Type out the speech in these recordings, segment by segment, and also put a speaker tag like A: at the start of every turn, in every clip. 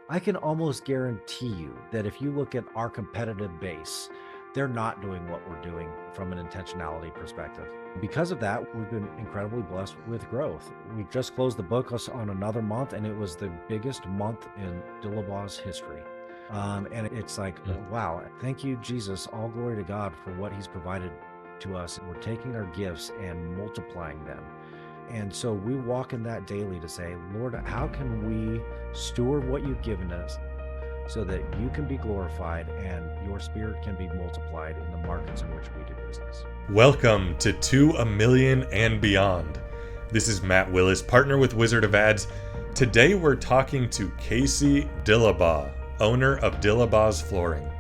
A: I can almost guarantee you that if you look at our competitive base, they're not doing what we're doing from an intentionality perspective. Because of that, we've been incredibly blessed with growth. We just closed the book on another month, and it was the biggest month in Dillabaugh's history. And it's like,
B: Mm.
A: wow, thank you, Jesus. All glory to God for what he's provided to us. We're taking our gifts and multiplying them. And so we walk in that daily to say, Lord, how can we steward what you've given us so that you can be glorified and your spirit can be multiplied in the markets in which we do business?
B: Welcome to a Million and Beyond. This is Matt Willis, partner with Wizard of Ads. Today we're talking to Casey Dillabaugh, owner of Dillabaugh's Flooring.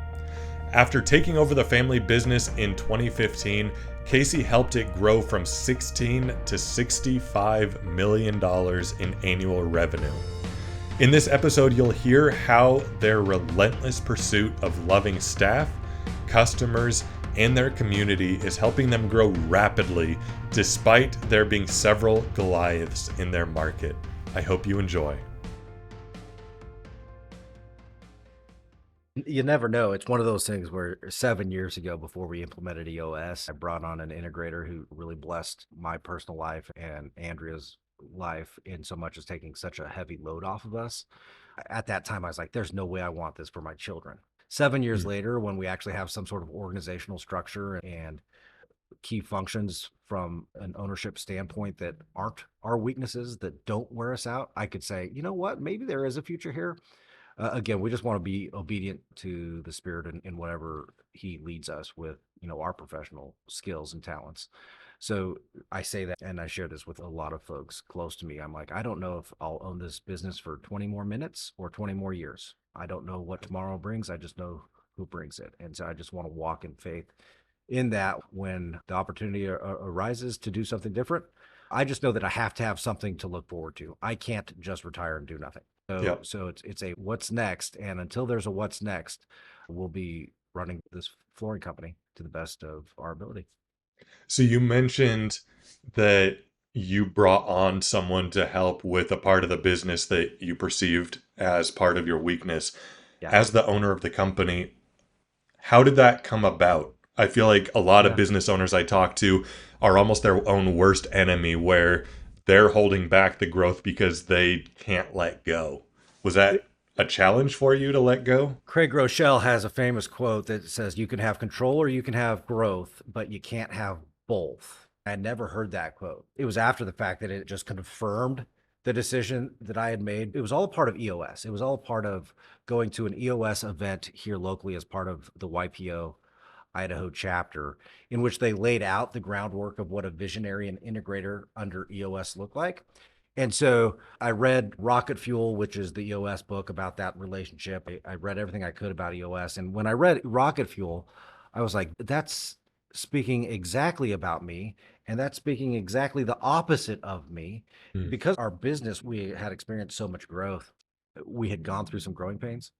B: After taking over the family business in 2015, Casey helped it grow from $16 to $65 million in annual revenue. In this episode, you'll hear how their relentless pursuit of loving staff, customers, and their community is helping them grow rapidly despite there being several Goliaths in their market. I hope you enjoy.
A: You never know. It's one of those things where 7 years ago, before we implemented EOS, I brought on an integrator who really blessed my personal life and Andrea's life in so much as taking such a heavy load off of us. At that time, I was like, there's no way I want this for my children. 7 years later, when we actually have some sort of organizational structure and key functions from an ownership standpoint that aren't our weaknesses, that don't wear us out, I could say, you know what, maybe there is a future here. Again, we just want to be obedient to the spirit in whatever he leads us with, our professional skills and talents. So I say that, and I share this with a lot of folks close to me. I'm like, I don't know if I'll own this business for 20 more minutes or 20 more years. I don't know what tomorrow brings. I just know who brings it. And so I just want to walk in faith in that when the opportunity arises to do something different. I just know that I have to have something to look forward to. I can't just retire and do nothing. So,
B: Yep.
A: so it's a what's next, and until there's a what's next, we'll be running this flooring company to the best of our ability.
B: So you mentioned that you brought on someone to help with a part of the business that you perceived as part of your weakness.
A: Yeah,
B: As the owner of the company, how did that come about? I feel like a lot of
A: yeah.
B: business owners I talk to are almost their own worst enemy, where they're holding back the growth because they can't let go. Was that a challenge for you to let go?
A: Craig Rochelle has a famous quote that says, "You can have control or you can have growth, but you can't have both." I never heard that quote. It was after the fact that it just confirmed the decision that I had made. It was all a part of EOS. It was all part of going to an EOS event here locally as part of the YPO Idaho chapter, in which they laid out the groundwork of what a visionary and integrator under EOS looked like. And so I read Rocket Fuel, which is the EOS book about that relationship. I read everything I could about EOS. And when I read Rocket Fuel, I was like, that's speaking exactly about me. And that's speaking exactly the opposite of me.
B: Hmm.
A: Because our business, we had experienced so much growth. We had gone through some growing pains.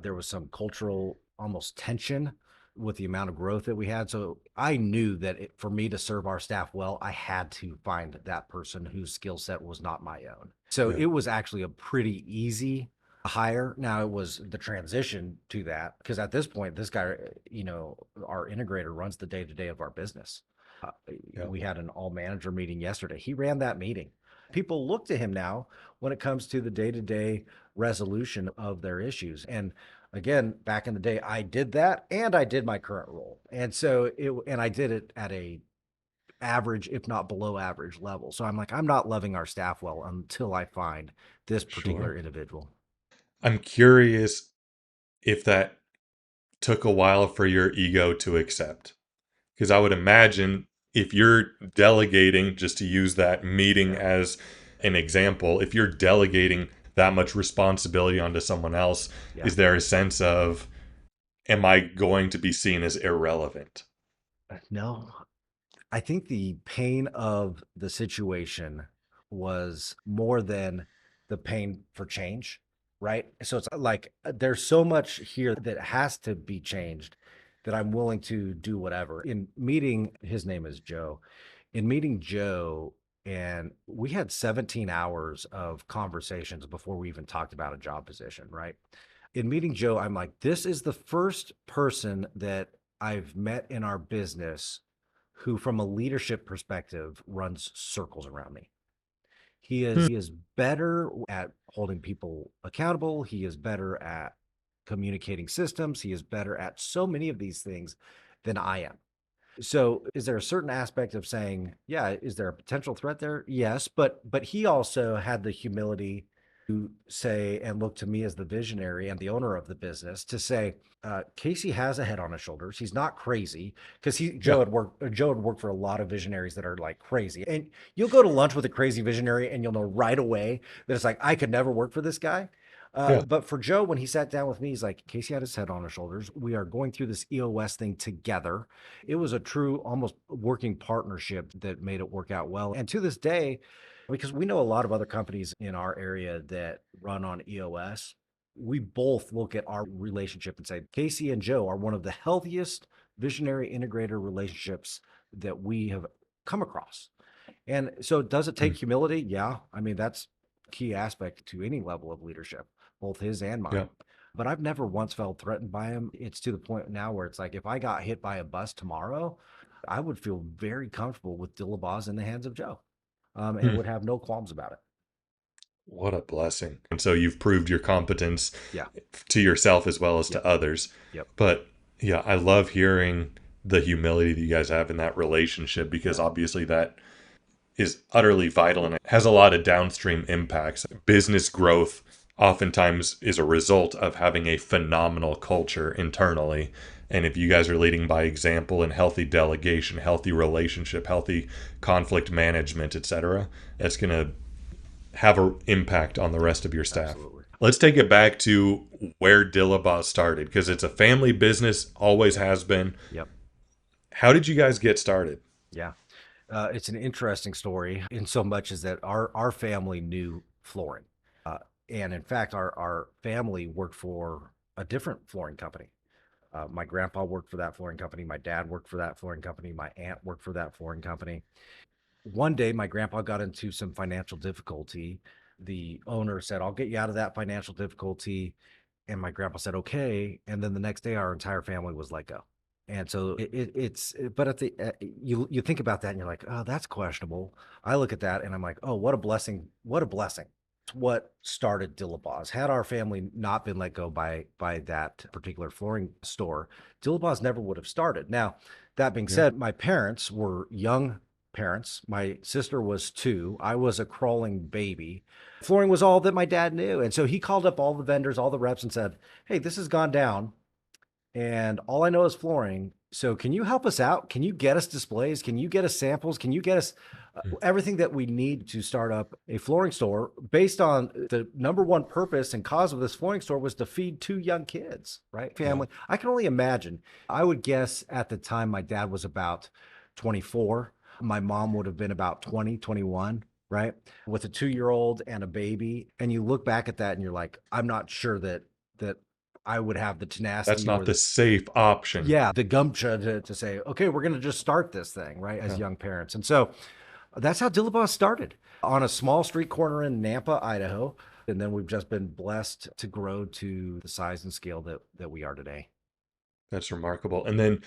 A: There was some cultural almost tension with the amount of growth that we had. So I knew that for me to serve our staff well, I had to find that person whose skill set was not my own. So
B: Yeah.
A: it was actually a pretty easy hire. Now it was the transition to that because at this point, this guy, our integrator runs the day to day of our business. Uh,
B: Yeah.
A: we had an all manager meeting yesterday. He ran that meeting. People look to him now when it comes to the day to day resolution of their issues. And again, back in the day, I did that and I did my current role. And I did it at a average, if not below average level. So I'm like, I'm not loving our staff well until I find this particular
B: Sure.
A: individual.
B: I'm curious if that took a while for your ego to accept. Because I would imagine if you're delegating, just to use that meeting
A: Yeah.
B: as an example, if you're delegating that much responsibility onto someone else,
A: Yeah.
B: is there a sense of, am I going to be seen as irrelevant?
A: No, I think the pain of the situation was more than the pain for change, right? So it's like there's so much here that has to be changed that I'm willing to do whatever. In meeting, his name is Joe. In meeting Joe And we had 17 hours of conversations before we even talked about a job position, right? In meeting Joe, I'm like, this is the first person that I've met in our business who, from a leadership perspective, runs circles around me. He is better at holding people accountable. He is better at communicating systems. He is better at so many of these things than I am. So is there a certain aspect of saying, yeah, is there a potential threat there? Yes, but he also had the humility to say and look to me as the visionary and the owner of the business to say, Casey has a head on his shoulders. He's not crazy because
B: Yeah.
A: Joe had worked for a lot of visionaries that are like crazy. And you'll go to lunch with a crazy visionary and you'll know right away that it's like, I could never work for this guy.
B: Yeah.
A: But for Joe, when he sat down with me, he's like, Casey had his head on his shoulders. We are going through this EOS thing together. It was a true, almost working partnership that made it work out well. And to this day, because we know a lot of other companies in our area that run on EOS, we both look at our relationship and say, Casey and Joe are one of the healthiest visionary integrator relationships that we have come across. And so, does it take
B: Mm.
A: humility? Yeah. I mean, that's a key aspect to any level of leadership, both his and
B: Yeah.
A: mine. But I've never once felt threatened by him. It's to the point now where it's like, if I got hit by a bus tomorrow, I would feel very comfortable with Dillabaugh's in the hands of Joe, and
B: Mm.
A: would have no qualms about it.
B: What a blessing. And so you've proved your competence
A: Yeah.
B: to yourself as well as
A: Yep.
B: to others.
A: Yep.
B: But yeah, I love hearing the humility that you guys have in that relationship because
A: Yeah.
B: obviously that is utterly vital and it has a lot of downstream impacts. Business growth oftentimes is a result of having a phenomenal culture internally. And if you guys are leading by example and healthy delegation, healthy relationship, healthy conflict management, etc., that's going to have an impact on the rest of your staff.
A: Absolutely.
B: Let's take it back to where Dillabaugh started because it's a family business, always has been.
A: Yep.
B: How did you guys get started?
A: Yeah. It's an interesting story in so much as that our family knew flooring. Uh, and in fact, our family worked for a different flooring company. My grandpa worked for that flooring company. My dad worked for that flooring company. My aunt worked for that flooring company. One day, my grandpa got into some financial difficulty. The owner said, I'll get you out of that financial difficulty. And my grandpa said, okay. And then the next day, our entire family was let go. And so but at the, you think about that and you're like, oh, that's questionable. I look at that and I'm like, oh, what a blessing. What a blessing. It's what started Dillabaugh's. Had our family not been let go by that particular flooring store, Dillabaugh's never would have started. Now, that being
B: Yeah.
A: said, my parents were young parents. My sister was 2. I was a crawling baby. Flooring was all that my dad knew. And so he called up all the vendors, all the reps and said, hey, this has gone down and all I know is flooring. So can you help us out? Can you get us displays? Can you get us samples? Can you get us everything that we need to start up a flooring store based on the number one purpose and cause of this flooring store was to feed 2 young kids, right?
B: Yeah.
A: Family. I can only imagine. I would guess at the time my dad was about 24. My mom would have been about 20, 21, right? With a 2-year-old and a baby. And you look back at that and you're like, I'm not sure that I would have the
B: That's
A: tenacity
B: not
A: or
B: the safe option.
A: yeah, the gumption to say, okay, we're going to just start this thing, right? As
B: Yeah.
A: young parents. And so that's how Dillabaugh started on a small street corner in Nampa, Idaho. And then we've just been blessed to grow to the size and scale that we are today.
B: That's remarkable. And then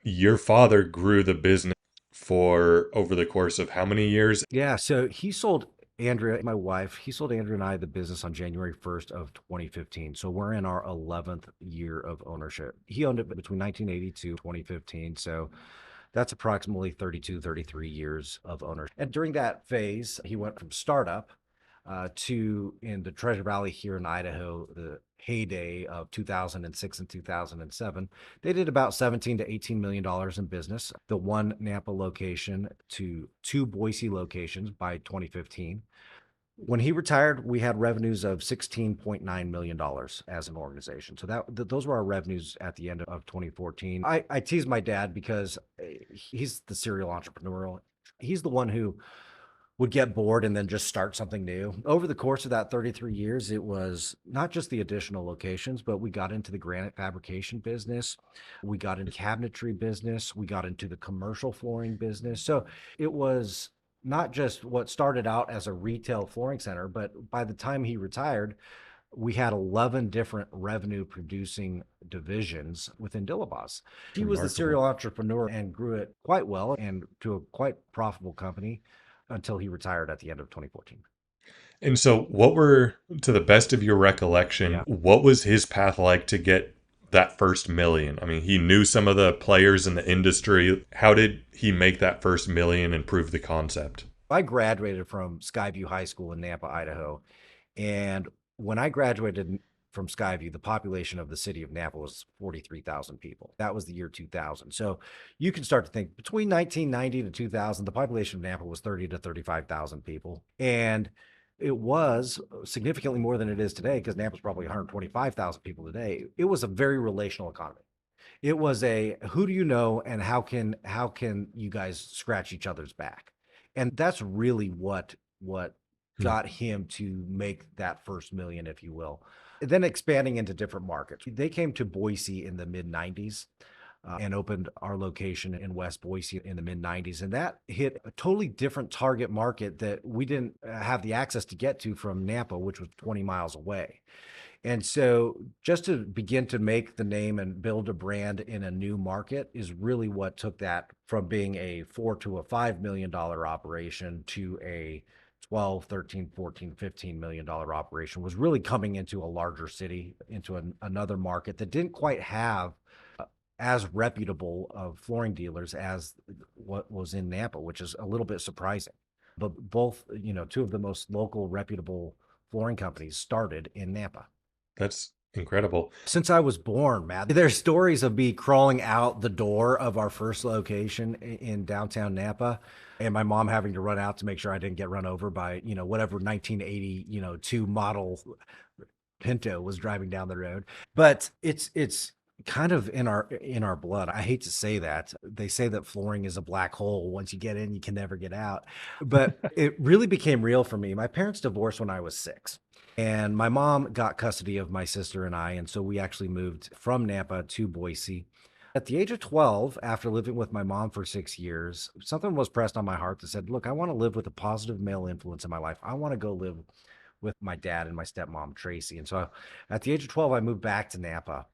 B: your father grew the business for over the course of how many years?
A: Yeah. So he sold Andrea, my wife, he sold Andrea and I the business on January 1st of 2015. So we're in our 11th year of ownership. He owned it between 1980 to 2015. So that's approximately 32, 33 years of ownership. And during that phase, he went from startup to in the Treasure Valley here in Idaho, the heyday of 2006 and 2007. They did about 17 to 18 million dollars in business. The one Nampa location to 2 Boise locations by 2015. When he retired, we had revenues of $16.9 million as an organization. So those were our revenues at the end of 2014. I tease my dad because he's the serial entrepreneur. He's the one who would get bored and then just start something new. Over the course of that 33 years, it was not just the additional locations, but we got into the granite fabrication business. We got into cabinetry business. We got into the commercial flooring business. So it was not just what started out as a retail flooring center, but by the time he retired, we had 11 different revenue producing divisions within Dillabaugh's. He was the
B: Remarkable.
A: serial entrepreneur and grew it quite well and to a quite profitable company until he retired at the end of 2014.
B: And so, what were, to the best of your recollection,
A: Yeah.
B: what was his path like to get that first million? I mean, he knew some of the players in the industry. How did he make that first million and prove the concept?
A: I graduated from Skyview High School in Nampa, Idaho. And when I graduated from Skyview, the population of the city of Nampa was 43,000 people. That was the year 2000. So you can start to think between 1990 to 2000, the population of Nampa was 30 to 35,000 people. And it was significantly more than it is today because Nampa's probably 125,000 people today. It was a very relational economy. It was a who do you know and how can you guys scratch each other's back? And that's really what
B: Hmm.
A: got him to make that first million, if you will. Then expanding into different markets. They came to Boise in the mid 90s and opened our location in West Boise in the mid 90s. And that hit a totally different target market that we didn't have the access to get to from Nampa, which was 20 miles away. And so just to begin to make the name and build a brand in a new market is really what took that from being a 4 to a $5 million operation to a 12, 13, 14, $15 million operation was really coming into a larger city, into another market that didn't quite have as reputable of flooring dealers as what was in Nampa, which is a little bit surprising. But both, two of the most local reputable flooring companies started in Nampa.
B: That's incredible.
A: Since I was born, Matt, there's stories of me crawling out the door of our first location in downtown Nampa and my mom having to run out to make sure I didn't get run over by, whatever 1980, two model Pinto was driving down the road. But it's kind of in our blood. I hate to say that. They say that flooring is a black hole. Once you get in, you can never get out. But it really became real for me. My parents divorced when I was 6. And my mom got custody of my sister and I. And so we actually moved from Nampa to Boise. At the age of 12, after living with my mom for 6 years, something was pressed on my heart that said, look, I want to live with a positive male influence in my life. I want to go live with my dad and my stepmom, Tracy. And so at the age of 12, I moved back to Nampa.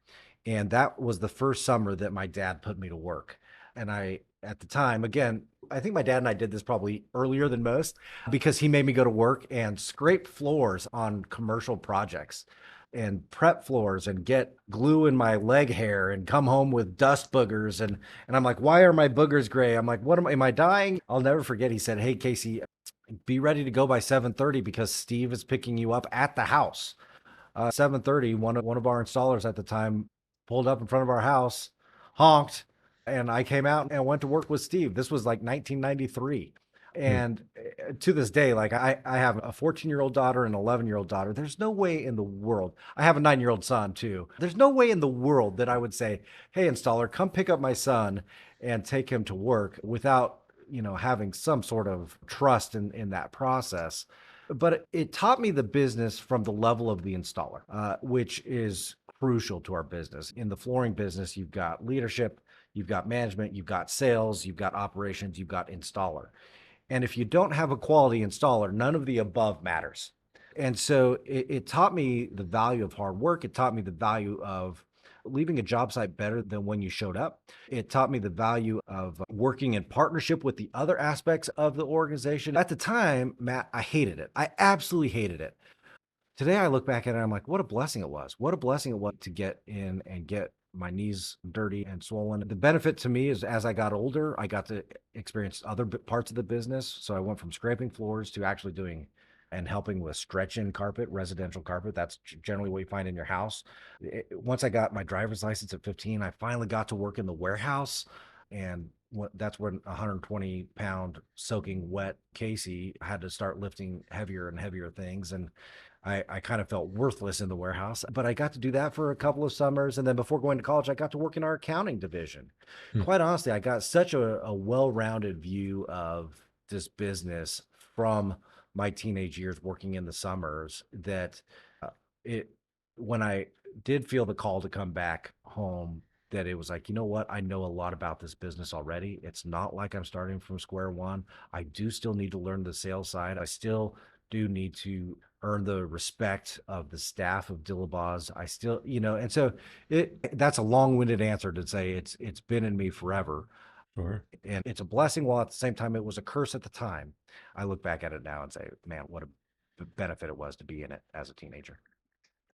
A: And that was the first summer that my dad put me to work. And at the time, again, I think my dad and I did this probably earlier than most because he made me go to work and scrape floors on commercial projects and prep floors and get glue in my leg hair and come home with dust boogers. And I'm like, why are my boogers gray? I'm like, what am I dying? I'll never forget. He said, hey, Casey, be ready to go by 7:30 because Steve is picking you up at the house. 7:30, one of our installers at the time pulled up in front of our house, honked, and I came out and went to work with Steve. This was like 1993.
B: Hmm.
A: And to this day, like I have a 14-year-old daughter and an 11-year-old daughter. There's no way in the world. I have a 9-year-old son too. There's no way in the world that I would say, hey, installer, come pick up my son and take him to work without, having some sort of trust in that process. But it taught me the business from the level of the installer, which is crucial to our business. In the flooring business, you've got leadership, you've got management, you've got sales, you've got operations, you've got installer. And if you don't have a quality installer, none of the above matters. And so it taught me the value of hard work. It taught me the value of leaving a job site better than when you showed up. It taught me the value of working in partnership with the other aspects of the organization. At the time, Matt, I hated it. I absolutely hated it. Today, I look back at it, and I'm like, what a blessing it was. What a blessing it was to get in and get my knees dirty and swollen. The benefit to me is as I got older, I got to experience other parts of the business. So I went from scraping floors to actually doing and helping with stretch-in carpet, residential carpet. That's generally what you find in your house. Once I got my driver's license at 15, I finally got to work in the warehouse. And that's when 120-pound soaking wet Casey had to start lifting heavier and heavier things. And I kind of felt worthless in the warehouse, but I got to do that for a couple of summers. And then before going to college, I got to work in our accounting division.
B: Hmm.
A: Quite honestly, I got such a well-rounded view of this business from my teenage years working in the summers that it, when I did feel the call to come back home that it was like, you know what? I know a lot about this business already. It's not like I'm starting from square one. I do still need to learn the sales side. I still do need to earn the respect of the staff of Dillabaugh's. I still, and so that's a long-winded answer to say it's been in me forever.
B: Sure.
A: And it's a blessing while at the same time it was a curse at the time. I look back at it now and say, man, what a benefit it was to be in it as a teenager.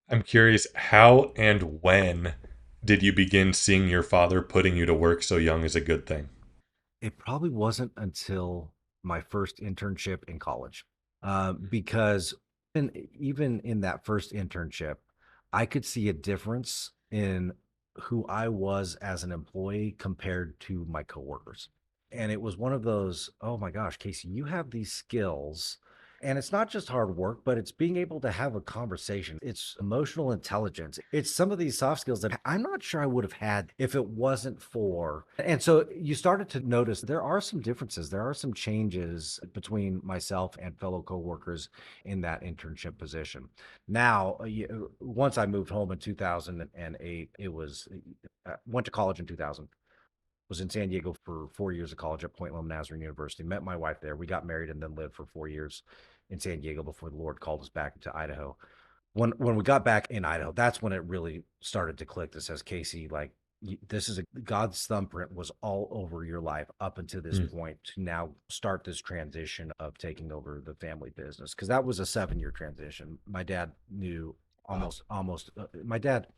B: I'm curious, how and when did you begin seeing your father putting you to work so young as a good thing?
A: It probably wasn't until my first internship in college, because even in that first internship, I could see a difference in who I was as an employee compared to my coworkers. And it was one of those, oh my gosh, Casey, you have these skills. And it's not just hard work, but it's being able to have a conversation. It's emotional intelligence. It's some of these soft skills that I'm not sure I would have had if it wasn't for. And so you started to notice there are some differences. There are some changes between myself and fellow coworkers in that internship position. Now, once I moved home in 2008, it was, went to college in 2000, was in San Diego for 4 years of college at Point Loma Nazarene University. Met my wife there. We got married and then lived for 4 years in San Diego before the Lord called us back to Idaho. When we got back in Idaho, that's when it really started to click. That says, Casey, like, this is God's thumbprint was all over your life up until this point to now start this transition of taking over the family business, because that was a 7-year transition. My dad knew almost my dad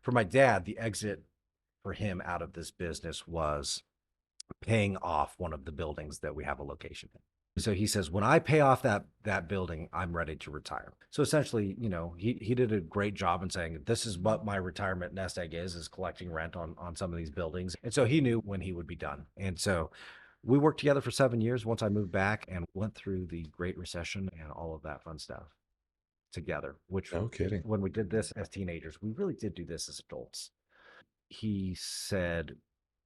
A: for my dad, the exit for him out of this business was paying off one of the buildings that we have a location in. So he says, when I pay off that building, I'm ready to retire. So essentially, he did a great job in saying, this is what my retirement nest egg is collecting rent on some of these buildings. And so he knew when he would be done. And so we worked together for 7 years once I moved back and went through the Great Recession and all of that fun stuff together, which
B: No kidding.
A: when we did this as teenagers, we really did do this as adults. He said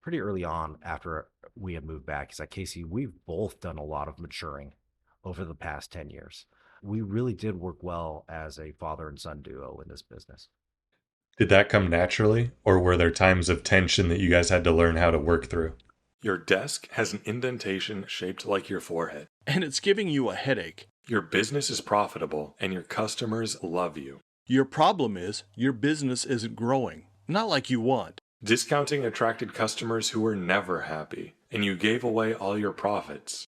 A: pretty early on after we had moved back, he's like, Casey, we've both done a lot of maturing over the past 10 years. We really did work well as a father and son duo in this business.
B: Did that come naturally, or were there times of tension that you guys had to learn how to work through? Your desk has an indentation shaped like your forehead,
C: and it's giving you a headache.
B: Your business is profitable, and your customers love you.
C: Your problem is your business isn't growing, not like you want.
B: Discounting attracted customers who were never happy, and you gave away all your profits.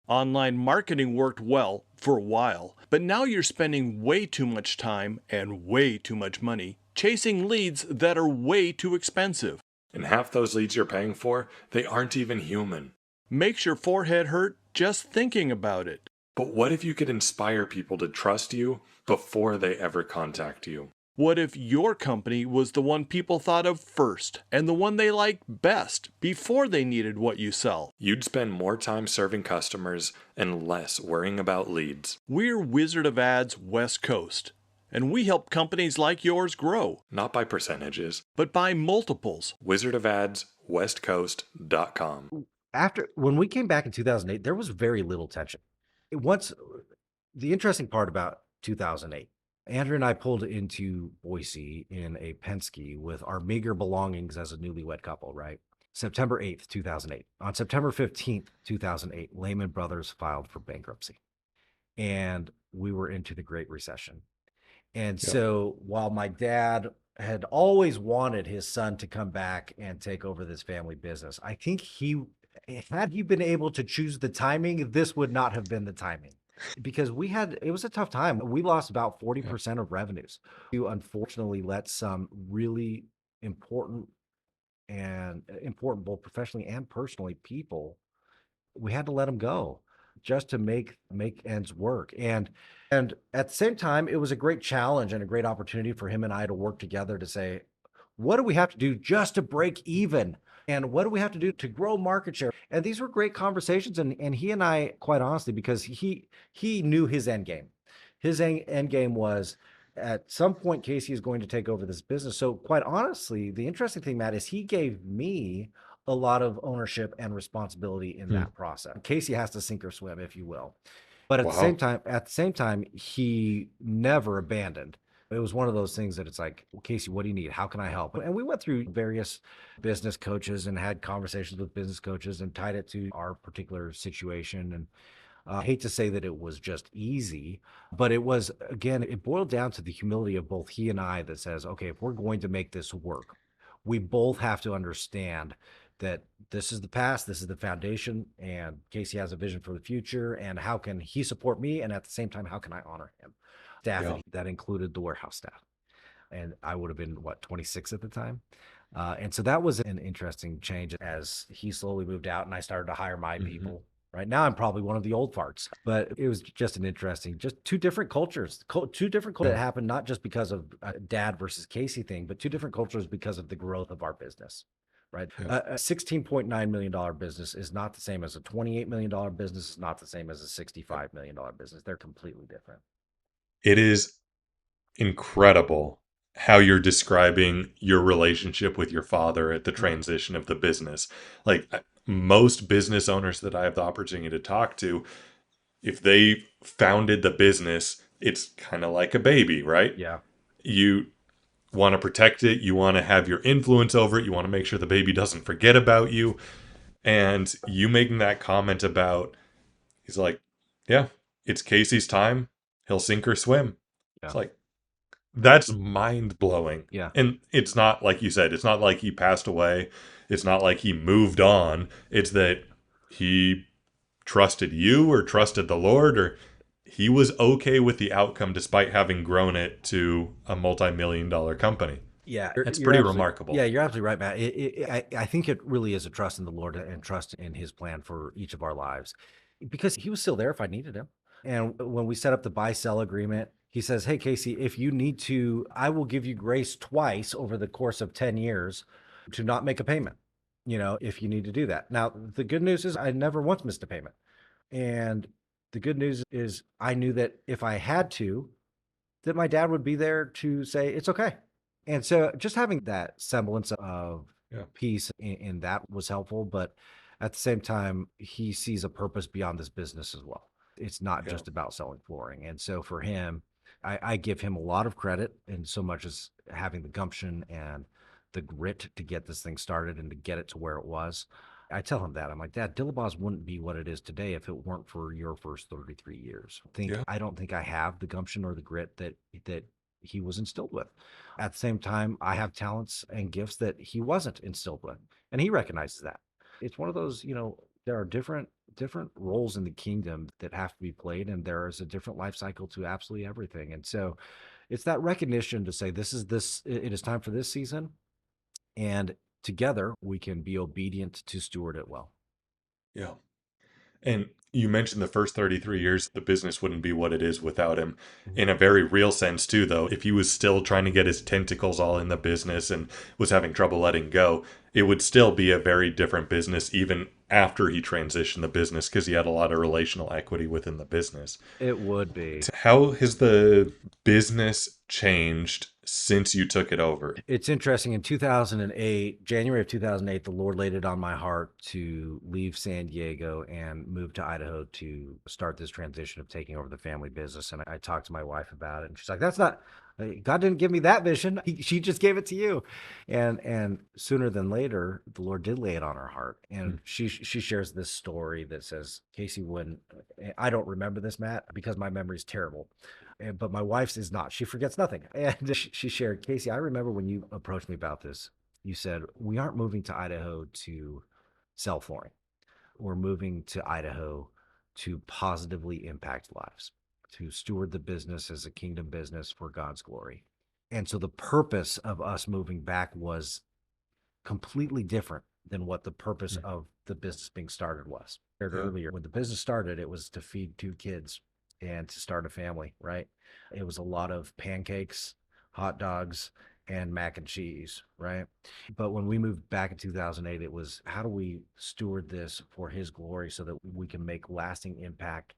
C: Online marketing worked well for a while, but now you're spending way too much time and way too much money chasing leads that are way too expensive.
B: And half those leads you're paying for, they aren't even human.
C: Makes your forehead hurt just thinking about it.
B: But what if you could inspire people to trust you before they ever contact you?
C: What if your company was the one people thought of first and the one they liked best before they needed what you sell?
B: You'd spend more time serving customers and less worrying about leads.
C: We're Wizard of Ads West Coast, and we help companies like yours grow.
B: Not by percentages,
C: but by multiples.
B: wizardofadswestcoast.com.
A: When we came back in 2008, there was very little tension. The interesting part about 2008, Andrew and I pulled into Boise in a Penske with our meager belongings as a newlywed couple, right? September 8th, 2008. On September 15th, 2008, Lehman Brothers filed for bankruptcy. And we were into the Great Recession. And so while my dad had always wanted his son to come back and take over this family business, I think had he been able to choose the timing, this would not have been the timing. Because it was a tough time. We lost about 40% of revenues. You unfortunately let some really important both professionally and personally people, we had to let them go just to make ends work. And at the same time, it was a great challenge and a great opportunity for him and I to work together to say, what do we have to do just to break even? And what do we have to do to grow market share? And these were great conversations. And he and I, quite honestly, because he knew his end game. His end game was, at some point, Casey is going to take over this business. So quite honestly, the interesting thing, Matt, is he gave me a lot of ownership and responsibility in that process. Casey has to sink or swim, if you will. But at the same time, he never abandoned. It was one of those things that it's like, "Well, Casey, what do you need? How can I help?" And we went through various business coaches and had conversations with business coaches and tied it to our particular situation. And I hate to say that it was just easy, but it was, again, it boiled down to the humility of both he and I that says, okay, if we're going to make this work, we both have to understand that this is the past, this is the foundation, and Casey has a vision for the future. And how can he support me? And at the same time, how can I honor him? Staff,
B: Yeah.
A: that included the warehouse staff. And I would have been, what, 26 at the time? And so that was an interesting change as he slowly moved out and I started to hire my people. Right now, I'm probably one of the old farts, but it was just an interesting, just two different cultures, two different cultures that happened, not just because of a dad versus Casey thing, but two different cultures because of the growth of our business, right?
B: Yeah.
A: A $16.9 million business is not the same as a $28 million business. It's not the same as a $65 million business. They're completely different.
B: It is incredible how you're describing your relationship with your father at the transition of the business. Like most business owners that I have the opportunity to talk to, if they founded the business, it's kind of like a baby, right?
A: Yeah.
B: You want to protect it. You want to have your influence over it. You want to make sure the baby doesn't forget about you. And you making that comment about, he's like, yeah, it's Casey's time. He'll sink or swim. It's
A: Yeah.
B: like, that's mind blowing.
A: Yeah.
B: And it's not like you said, it's not like he passed away. It's not like he moved on. It's that he trusted you or trusted the Lord, or he was okay with the outcome despite having grown it to a multi-million-dollar company.
A: Yeah,
B: That's
A: you're
B: pretty
A: absolutely,
B: remarkable.
A: yeah, you're absolutely right, Matt. I think it really is a trust in the Lord and trust in His plan for each of our lives, because He was still there if I needed Him. And when we set up the buy-sell agreement, He says, "Hey, Casey, if you need to, I will give you grace twice over the course of 10 years to not make a payment. If you need to do that." Now, the good news is I never once missed a payment, and the good news is I knew that if I had to, that my dad would be there to say, it's okay. And so just having that semblance of
B: Yeah.
A: peace in that was helpful. But at the same time, he sees a purpose beyond this business as well. It's not
B: Yeah.
A: just about selling flooring. And so for him, I give him a lot of credit in so much as having the gumption and the grit to get this thing started and to get it to where it was. I tell him that. I'm like, Dad, Dillabaugh's wouldn't be what it is today if it weren't for your first 33 years.
B: Yeah.
A: I don't think I have the gumption or the grit that he was instilled with. At the same time, I have talents and gifts that he wasn't instilled with, and he recognizes that. It's one of those, there are different roles in the kingdom that have to be played, and there is a different life cycle to absolutely everything. And so it's that recognition to say it is time for this season, and together we can be obedient to steward it well.
B: Yeah. And you mentioned the first 33 years, the business wouldn't be what it is without him. In a very real sense, too, though, if he was still trying to get his tentacles all in the business and was having trouble letting go, it would still be a very different business even after he transitioned the business because he had a lot of relational equity within the business.
A: It would be.
B: How has the business changed since you took it over?
A: It's interesting. In 2008, January of 2008, the Lord laid it on my heart to leave San Diego and move to Idaho to start this transition of taking over the family business. And I talked to my wife about it, and she's like, "That's not, God didn't give me that vision. She just gave it to you." And sooner than later, the Lord did lay it on her heart. And she shares this story that says, Casey, I don't remember this, Matt, because my memory is terrible. But my wife's is not. She forgets nothing. And she shared, Casey, I remember when you approached me about this, you said, we aren't moving to Idaho to sell flooring. We're moving to Idaho to positively impact lives, to steward the business as a kingdom business for God's glory. And so the purpose of us moving back was completely different than what the purpose of the business being started was. Earlier, when the business started, it was to feed 2 kids and to start a family, right? It was a lot of pancakes, hot dogs, and mac and cheese, right? But when we moved back in 2008, it was, how do we steward this for His glory so that we can make lasting impact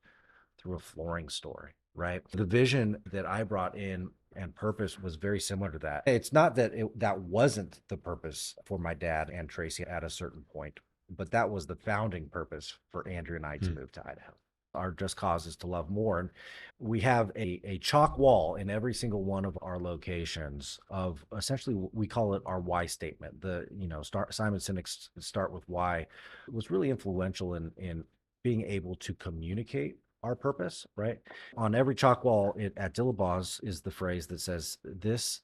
A: through a flooring store, right? The vision that I brought in and purpose was very similar to that. It's not that that wasn't the purpose for my dad and Tracy at a certain point, but that was the founding purpose for Andrew and I to move to Idaho. our just cause is to love more. And we have a chalk wall in every single one of our locations of essentially, we call it our why statement. Simon Sinek's start with why was really influential in being able to communicate our purpose, right? On every chalk wall at Dillabaugh's is the phrase that says, "This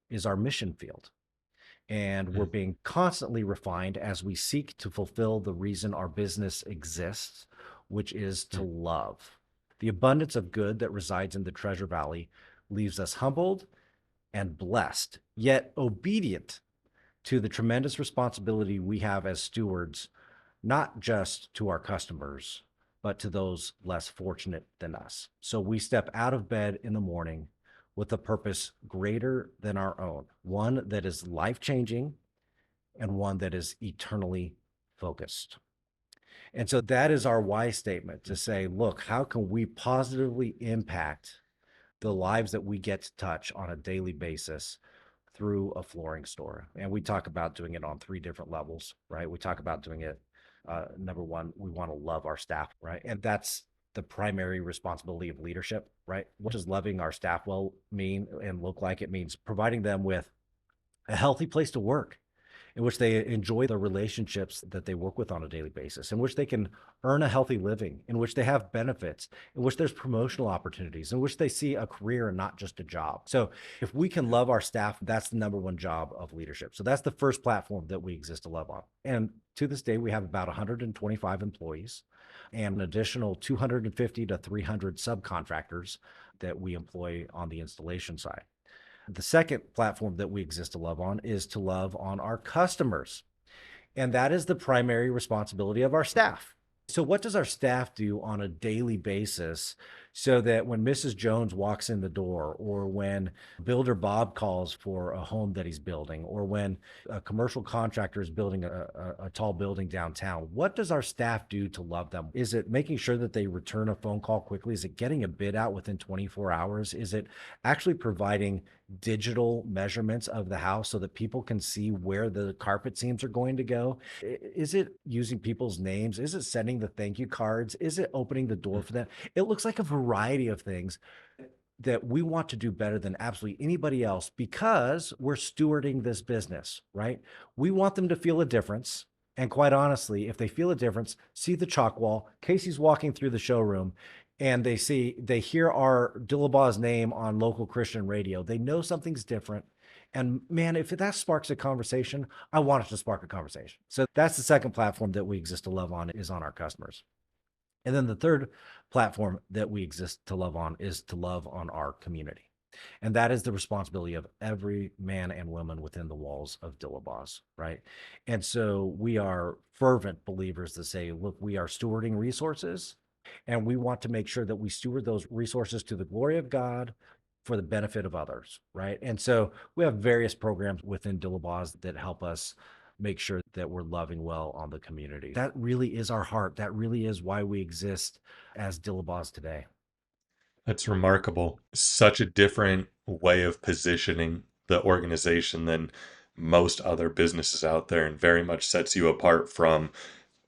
A: is our mission field." And we're
B: Mm.
A: being constantly refined as we seek to fulfill the reason our business exists, which is to
B: Mm.
A: love. The abundance of good that resides in the Treasure Valley leaves us humbled and blessed, yet obedient to the tremendous responsibility we have as stewards, not just to our customers, but to those less fortunate than us. So we step out of bed in the morning with a purpose greater than our own, one that is life changing and one that is eternally focused. And so that is our why statement, to say, look, how can we positively impact the lives that we get to touch on a daily basis through a flooring store? And we talk about doing it on three different levels, right? We talk about doing it. Number one, we want to love our staff, right? And that's the primary responsibility of leadership, right? What does loving our staff well mean and look like? It means providing them with a healthy place to work, in which they enjoy the relationships that they work with on a daily basis, in which they can earn a healthy living, in which they have benefits, in which there's promotional opportunities, in which they see a career and not just a job. So if we can love our staff, that's the number one job of leadership. So that's the first platform that we exist to love on. And to this day, we have about 125 employees and an additional 250 to 300 subcontractors that we employ on the installation side. The second platform that we exist to love on is to love on our customers. And that is the primary responsibility of our staff. So, what does our staff do on a daily basis so that when Mrs. Jones walks in the door, or when Builder Bob calls for a home that he's building, or when a commercial contractor is building a tall building downtown, what does our staff do to love them? Is it making sure that they return a phone call quickly? Is it getting a bid out within 24 hours? Is it actually providing digital measurements of the house so that people can see where the carpet seams are going to go? Is it using people's names? Is it sending the thank you cards? Is it opening the door for them? It looks like a variety of things that we want to do better than absolutely anybody else, because we're stewarding this business, right? We want them to feel a difference. And quite honestly, if they feel a difference, see the chalk wall, Casey's walking through the showroom, and they hear our Dillabaugh's name on local Christian radio, they know something's different. And man, if that sparks a conversation, I want it to spark a conversation. So that's the second platform that we exist to love on, is on our customers. And then the third platform that we exist to love on is to love on our community. And that is the responsibility of every man and woman within the walls of Dillabaugh's, right? And so we are fervent believers that say, look, we are stewarding resources, and we want to make sure that we steward those resources to the glory of God for the benefit of others, right? And so we have various programs within Dillabaugh's that help us make sure that we're loving well on the community. That really is our heart. That really is why we exist as Dillabaugh's today.
B: That's remarkable. Such a different way of positioning the organization than most other businesses out there, and very much sets you apart from,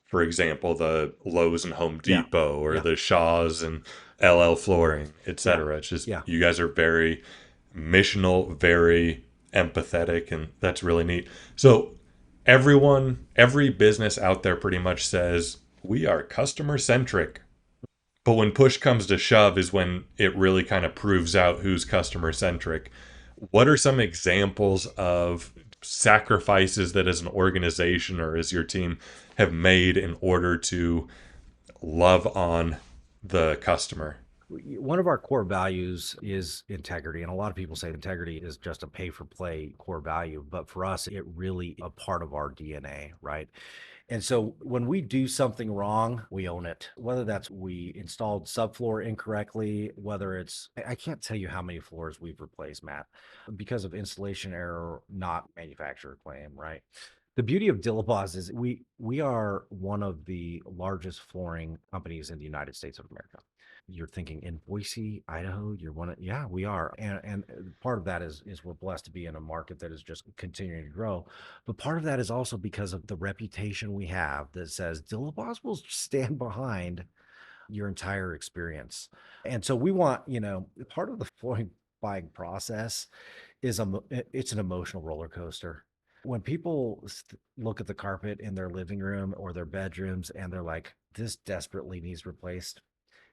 B: for example, the Lowe's and Home
A: Yeah.
B: Depot, or
A: Yeah.
B: the Shaw's and LL Flooring, etc. It's just,
A: Yeah.
B: you guys are very missional, very empathetic, and that's really neat. So every business out there pretty much says, we are customer centric. But when push comes to shove is when it really kind of proves out who's customer centric. What are some examples of sacrifices that as an organization or as your team have made in order to love on the customer?
A: One of our core values is integrity. And a lot of people say integrity is just a pay for play core value. But for us, it really a part of our DNA, right? And so when we do something wrong, we own it. Whether that's we installed subfloor incorrectly, whether it's, I can't tell you how many floors we've replaced, Matt, because of installation error, not manufacturer claim, right? The beauty of Dillabaugh's is we are one of the largest flooring companies in the United States of America. You're thinking in Boise, Idaho, you're one of, yeah, we are. And part of that is we're blessed to be in a market that is just continuing to grow. But part of that is also because of the reputation we have that says Dillabaugh's will stand behind your entire experience. And so we want, part of the flooring buying process is it's an emotional roller coaster. When people look at the carpet in their living room or their bedrooms and they're like, this desperately needs replaced,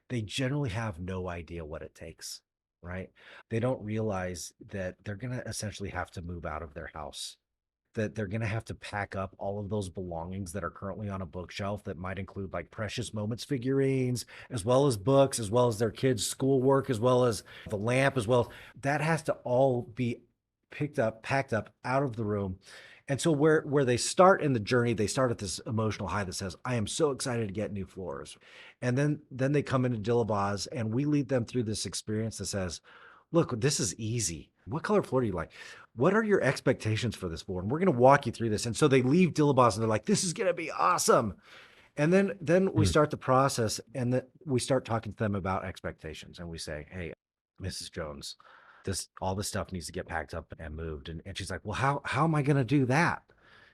A: they generally have no idea what it takes, right? They don't realize that they're going to essentially have to move out of their house, that they're going to have to pack up all of those belongings that are currently on a bookshelf that might include like precious moments figurines, as well as books, as well as their kids' schoolwork, as well as the lamp, as well. That has to all be picked up, packed up out of the room. And so where they start in the journey, they start at this emotional high that says, I am so excited to get new floors. And then they come into Dillabaugh's and we lead them through this experience that says, look, this is easy. What color floor do you like? What are your expectations for this floor? And we're going to walk you through this. And so they leave Dillabaugh's and they're like, this is going to be awesome. And then we start the process and then we start talking to them about expectations. And we say, hey, Mrs. Jones, all this stuff needs to get packed up and moved. And she's like, well, how am I going to do that?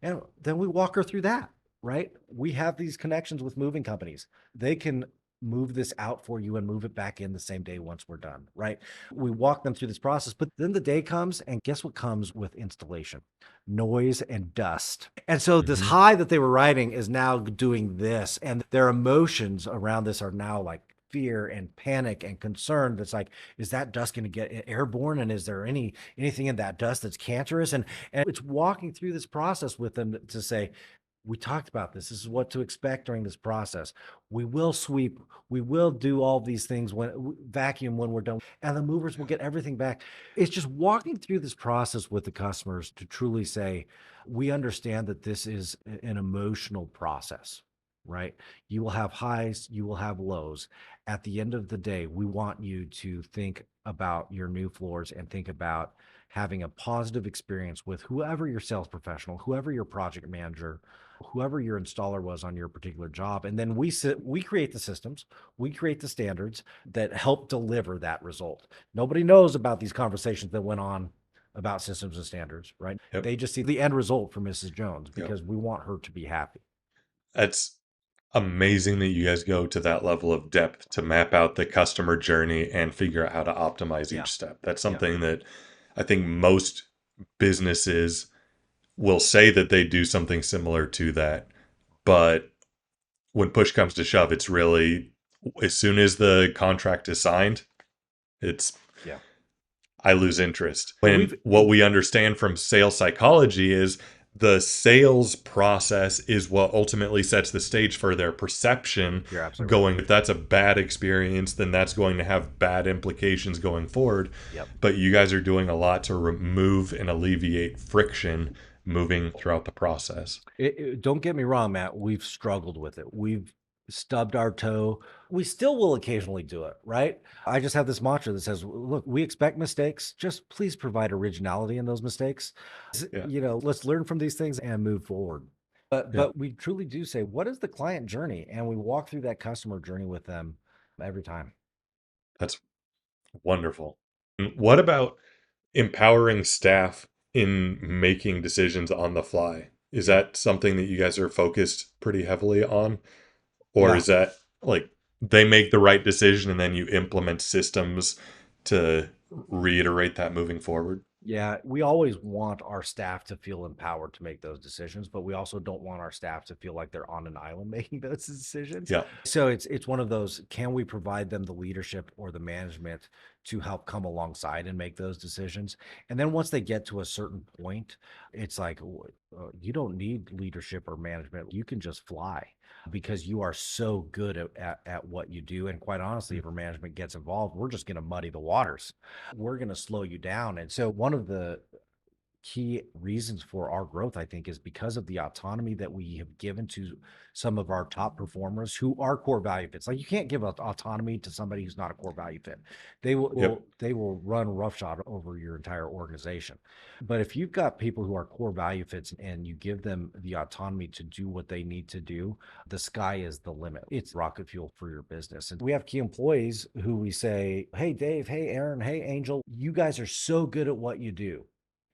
A: And then we walk her through that, right? We have these connections with moving companies. They can move this out for you and move it back in the same day once we're done, right? We walk them through this process, but then the day comes and guess what comes with installation? Noise and dust. And so this high that they were riding is now doing this, and their emotions around this are now like fear and panic and concern. That's like, is that dust going to get airborne? And is there anything in that dust that's cancerous? And it's walking through this process with them to say, we talked about this. This is what to expect during this process. We will sweep. We will do all these things when vacuum when we're done, and the movers will get everything back. It's just walking through this process with the customers to truly say, we understand that this is an emotional process, right? You will have highs, you will have lows. At the end of the day, we want you to think about your new floors and think about having a positive experience with whoever your sales professional, whoever your project manager, whoever your installer was on your particular job. And then we create the systems, we create the standards that help deliver that result. Nobody knows about these conversations that went on about systems and standards, right?
B: Yep.
A: They just see the end result for Mrs. Jones
B: Yep.
A: because we want her to be happy.
B: That's amazing that you guys go to that level of depth to map out the customer journey and figure out how to optimize each step. That's something that I think most businesses will say that they do something similar to that. But when push comes to shove, it's really, as soon as the contract is signed, it's, I lose interest. When what we understand from sales psychology is the sales process is what ultimately sets the stage for their perception going. If that's a bad experience, then that's going to have bad implications going forward. But you guys are doing a lot to remove and alleviate friction moving throughout the process.
A: Don't get me wrong, Matt. We've struggled with it. We've stubbed our toe. We still will occasionally do it, right? I just have this mantra that says, look, we expect mistakes. Just please provide originality in those mistakes. Let's learn from these things and move forward. But we truly do say, what is the client journey? And we walk through that customer journey with them every time.
B: That's wonderful. What about empowering staff in making decisions on the fly? Is that something that you guys are focused pretty heavily on? Or is that like they make the right decision and then you implement systems to reiterate that moving forward?
A: Yeah, we always want our staff to feel empowered to make those decisions, but we also don't want our staff to feel like they're on an island making those decisions. So it's one of those, can we provide them the leadership or the management to help come alongside and make those decisions? And then once they get to a certain point, it's like, you don't need leadership or management. You can just fly because you are so good at what you do. And quite honestly, if our management gets involved, we're just going to muddy the waters. We're going to slow you down. And so one of the key reasons for our growth, I think, is because of the autonomy that we have given to some of our top performers who are core value fits. Like, you can't give autonomy to somebody who's not a core value fit. They will run roughshod over your entire organization. But if you've got people who are core value fits and you give them the autonomy to do what they need to do, the sky is the limit. It's rocket fuel for your business. And we have key employees who we say, hey, Dave, hey, Aaron, hey, Angel, you guys are so good at what you do.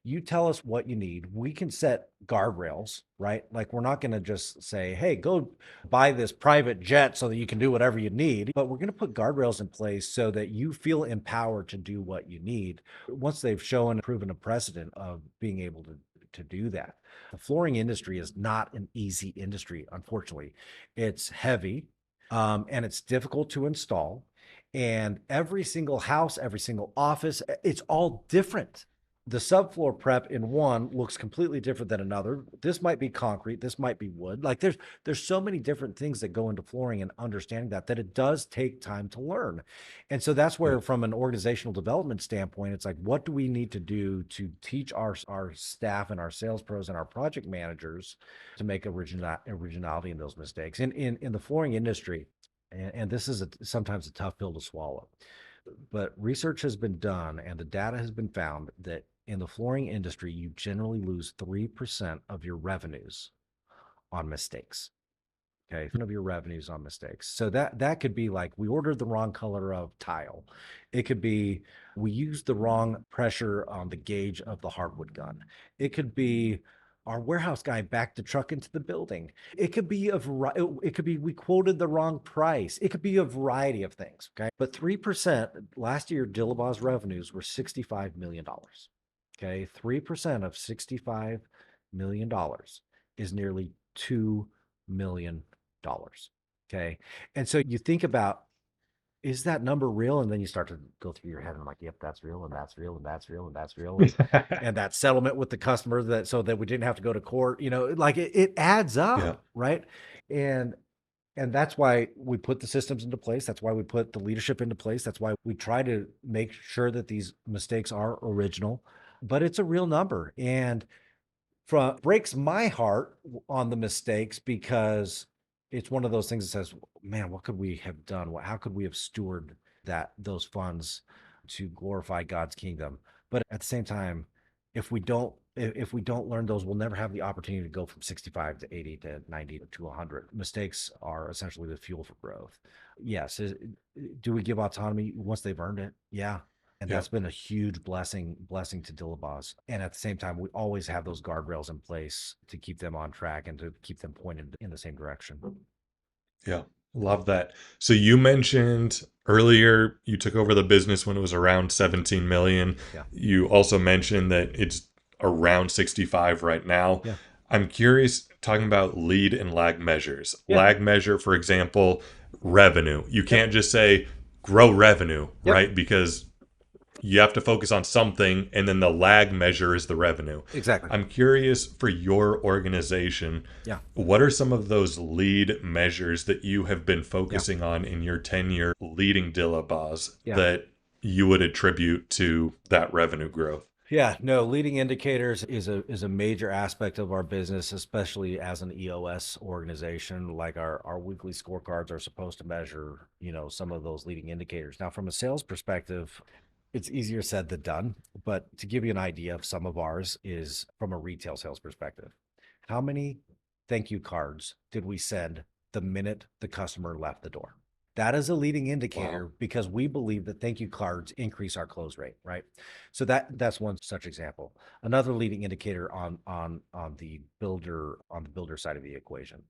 A: You tell us what you need. We can set guardrails, right? Like we're not going to just say, hey, go buy this private jet so that you can do whatever you need, but we're going to put guardrails in place so that you feel empowered to do what you need once they've shown, proven a precedent of being able to do that. The flooring industry is not an easy industry, unfortunately. It's heavy, and it's difficult to install. And every single house, every single office, it's all different. The subfloor prep in one looks completely different than another. This might be concrete, this might be wood. Like there's so many different things that go into flooring, and understanding that it does take time to learn. And so that's
B: Yeah.
A: where, from an organizational development standpoint, it's like, what do we need to do to teach our staff and our sales pros and our project managers to make originality in those mistakes? In the flooring industry, and this is sometimes a tough pill to swallow, but research has been done and the data has been found that in the flooring industry, you generally lose 3% of your revenues on mistakes. Okay, of your revenues on mistakes. So that could be like, we ordered the wrong color of tile. It could be we used the wrong pressure on the gauge of the hardwood gun. It could be our warehouse guy backed the truck into the building. It could be it could be we quoted the wrong price. It could be a variety of things. Okay, but 3% last year, Dillabaugh's revenues were $65 million. Okay, 3% of $65 million is nearly $2 million. Okay. And so you think about, is that number real? And then you start to go through your head and like, yep, that's real, and that's real, and that's real, and that's real. And that settlement with the customer, that so that we didn't have to go to court, like it adds up,
B: Yeah.
A: right? And that's why we put the systems into place. That's why we put the leadership into place. That's why we try to make sure that these mistakes are original, but it's a real number. And breaks my heart on the mistakes, because it's one of those things that says, man, what could we have done? How could we have stewarded those funds to glorify God's kingdom? But at the same time, if we don't learn those, we'll never have the opportunity to go from 65 to 80 to 90 to 100. Mistakes are essentially the fuel for growth. Yes. Do we give autonomy once they've earned it? Yeah. And
B: Yeah.
A: that's been a huge blessing to Dillabaugh's. And at the same time, we always have those guardrails in place to keep them on track and to keep them pointed in the same direction.
B: Yeah. Love that. So you mentioned earlier you took over the business when it was around 17 million.
A: Yeah.
B: You also mentioned that it's around 65 right now.
A: Yeah.
B: I'm curious, talking about lead and lag measures.
A: Yeah.
B: Lag measure, for example, revenue. You can't just say grow revenue,
A: Yep.
B: right? Because you have to focus on something, and then the lag measure is the revenue.
A: Exactly.
B: I'm curious, for your organization,
A: Yeah.
B: what are some of those lead measures that you have been focusing on in your tenure leading Dillabaugh's that you would attribute to that revenue growth?
A: Yeah, no, leading indicators is a major aspect of our business, especially as an EOS organization. Like our weekly scorecards are supposed to measure, some of those leading indicators. Now, from a sales perspective, it's easier said than done, but to give you an idea of some of ours is from a retail sales perspective. How many thank you cards did we send the minute the customer left the door? That is a leading indicator, because we believe that thank you cards increase our close rate, right? So that's one such example. Another leading indicator on the builder side of the equation.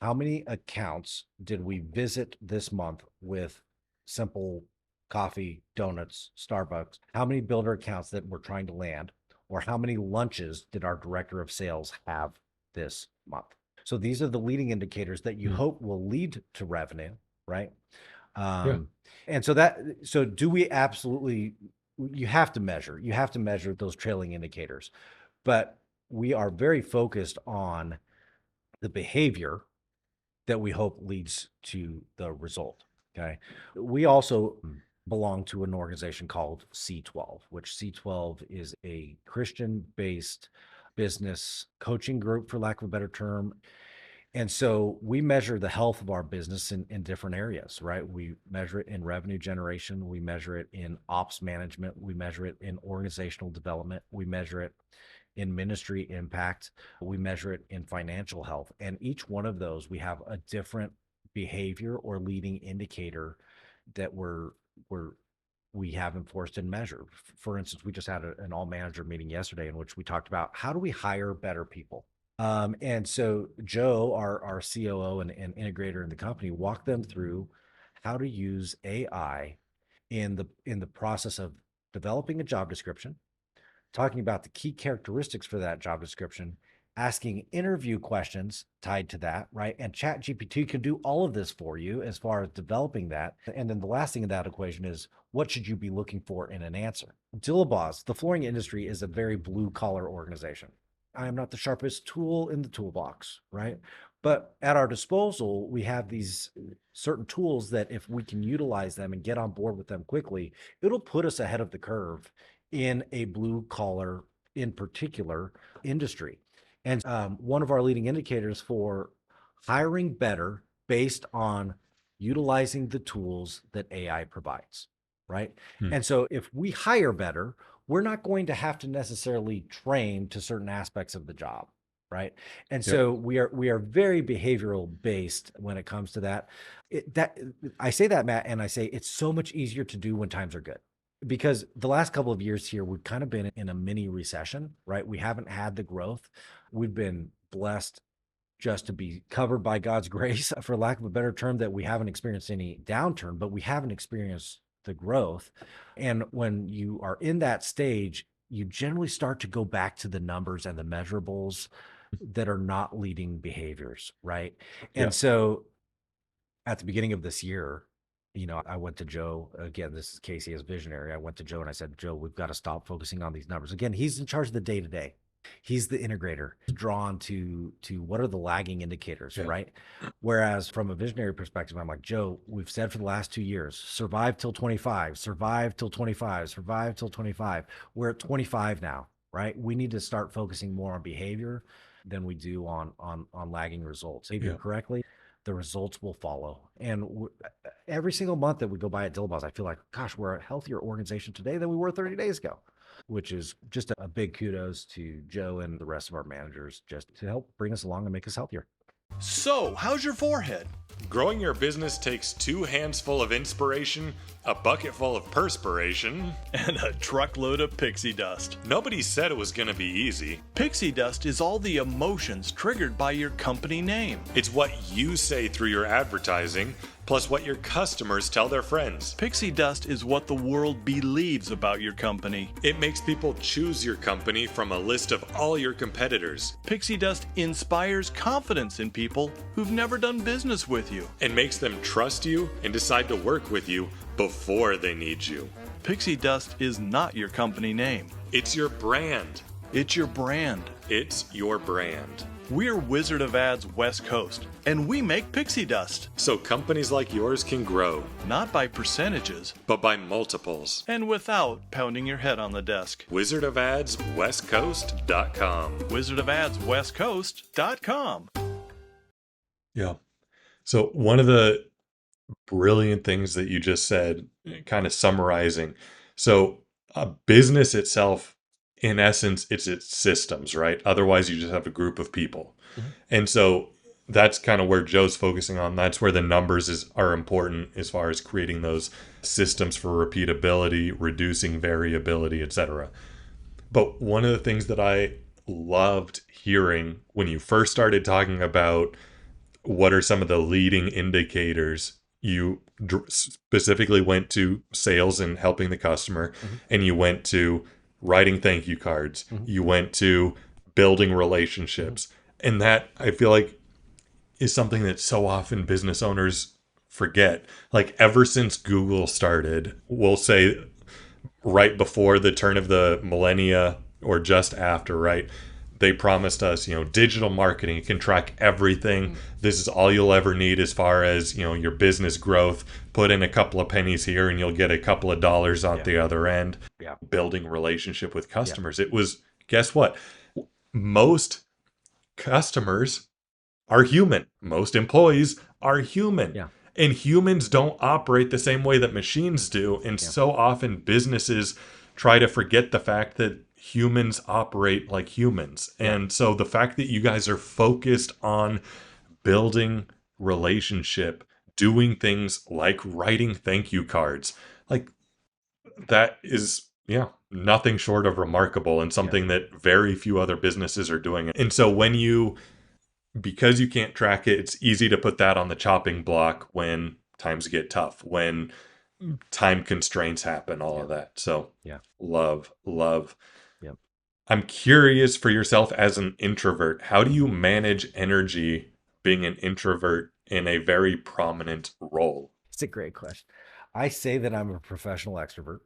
A: How many accounts did we visit this month with simple coffee, donuts, Starbucks? How many builder accounts that we're trying to land, or how many lunches did our director of sales have this month? So these are the leading indicators that you hope will lead to revenue, right? And so do we absolutely, you have to measure those trailing indicators, but we are very focused on the behavior that we hope leads to the result. Okay. We also belong to an organization called C12, which C12 is a Christian-based business coaching group, for lack of a better term. And so we measure the health of our business in different areas, right? We measure it in revenue generation. We measure it in ops management. We measure it in organizational development. We measure it in ministry impact. We measure it in financial health. And each one of those, we have a different behavior or leading indicator that we're we have enforced and measured. For instance, we just had an all manager meeting yesterday in which we talked about how do we hire better people. And so Joe, our COO and integrator in the company, walked them through how to use AI in the process of developing a job description, talking about the key characteristics for that job description, asking interview questions tied to that, right? And ChatGPT can do all of this for you as far as developing that. And then the last thing in that equation is what should you be looking for in an answer? Dillabaugh's, the flooring industry is a very blue collar organization. I am not the sharpest tool in the toolbox, right? But at our disposal, we have these certain tools that if we can utilize them and get on board with them quickly, it'll put us ahead of the curve in a blue collar, in particular, industry. And one of our leading indicators for hiring better based on utilizing the tools that AI provides, right? And so if we hire better, we're not going to have to necessarily train to certain aspects of the job, right? And so we are very behavioral based when it comes to that. I say that, Matt, and I say it's so much easier to do when times are good. Because the last couple of years here, we've kind of been in a mini recession, right? We haven't had the growth. We've been blessed just to be covered by God's grace, for lack of a better term, that we haven't experienced any downturn, but we haven't experienced the growth. And when you are in that stage, you generally start to go back to the numbers and the measurables that are not leading behaviors, right? And so at the beginning of this year, I went to Joe again. This is Casey as visionary. I went to Joe and I said, Joe, we've got to stop focusing on these numbers. Again, he's in charge of the day to day. He's the integrator, drawn to what are the lagging indicators, right? Whereas from a visionary perspective, I'm like, Joe, we've said for the last 2 years, survive till 25, survive till 25, survive till 25. We're at 25 now, right? We need to start focusing more on behavior than we do on lagging results. Behavior correctly, the results will follow. And every single month that we go by at Dillabaugh's, I feel like, gosh, we're a healthier organization today than we were 30 days ago, which is just a big kudos to Joe and the rest of our managers just to help bring us along and make us healthier.
C: So, how's your forehead?
B: Growing your business takes 2 hands full of inspiration, a bucket full of perspiration,
C: And a truckload of pixie dust.
B: Nobody said it was going to be easy.
C: Pixie dust is all the emotions triggered by your company name.
B: It's what you say through your advertising, plus what your customers tell their friends.
C: Pixie dust is what the world believes about your company.
B: It makes people choose your company from a list of all your competitors.
C: Pixie dust inspires confidence in people who've never done business with you.
B: And makes them trust you and decide to work with you before they need you.
C: Pixie dust is not your company name.
B: It's your brand.
C: It's your brand.
B: It's your brand.
C: We're Wizard of Ads West Coast, and we make pixie dust.
B: So companies like yours can grow,
C: Not by percentages,
B: but by multiples.
C: and without pounding your head on the desk.
B: WizardofAdsWestCoast.com.
C: WizardofAdsWestCoast.com.
B: Yeah. So one of the brilliant things that you just said, kind of summarizing. So a business itself, in essence, it's its systems, right? Otherwise, you just have a group of people. And so that's kind of where Joe's focusing on. That's where the numbers are important as far as creating those systems for repeatability, reducing variability, etc. But one of the things that I loved hearing when you first started talking about what are some of the leading indicators, you specifically went to sales and helping the customer, and you went to writing thank you cards. You went to building relationships. And that, I feel like, is something that so often business owners forget. Like, ever since Google started, we'll say right before the turn of the millennia or just after, right? They promised us, digital marketing. You can track everything. This is all you'll ever need as far as, your business growth. Put in a couple of pennies here and you'll get a couple of dollars on the other end. Building relationship with customers. It was, guess what? Most customers are human. Most employees are human. And humans don't operate the same way that machines do. And so often businesses try to forget the fact that humans operate like humans. And so the fact that you guys are focused on building relationship, doing things like writing thank you cards, like that is, yeah, nothing short of remarkable and
A: Yeah.
B: something that very few other businesses are doing. And so because you can't track it, it's easy to put that on the chopping block when times get tough, when time constraints happen, all
A: Yeah.
B: of that. So
A: Yeah.
B: love.
A: Yep.
B: I'm curious for yourself as an introvert, how do you manage energy being an introvert in a very prominent role?
A: It's a great question. I say that I'm a professional extrovert,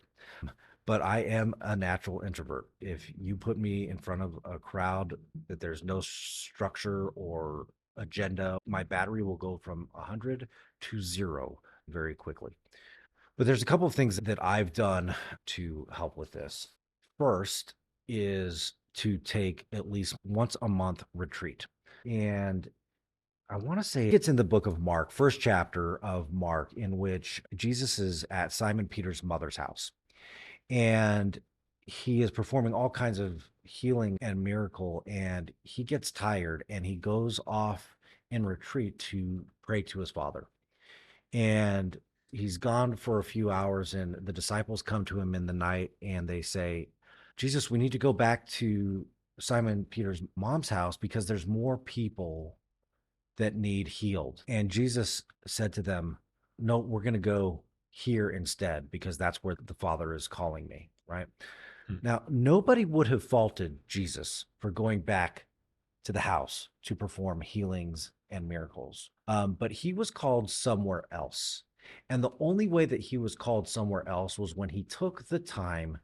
A: but I am a natural introvert. If you put me in front of a crowd that there's no structure or agenda, my battery will go from 100 to 0 very quickly. But there's a couple of things that I've done to help with this. First is to take at least once a month retreat. And I want to say it's in the book of Mark, first chapter of Mark, in which Jesus is at Simon Peter's mother's house. And he is performing all kinds of healing and miracle. And he gets tired and he goes off in retreat to pray to his father. And he's gone for a few hours, and the disciples come to him in the night and they say, Jesus, we need to go back to Simon Peter's mom's house because there's more people that need healed. And Jesus said to them, no, we're going to go here instead because that's where the Father is calling me, right?
B: Hmm.
A: Now, nobody would have faulted Jesus for going back to the house to perform healings and miracles. But he was called somewhere else. And the only way that he was called somewhere else was when he took the time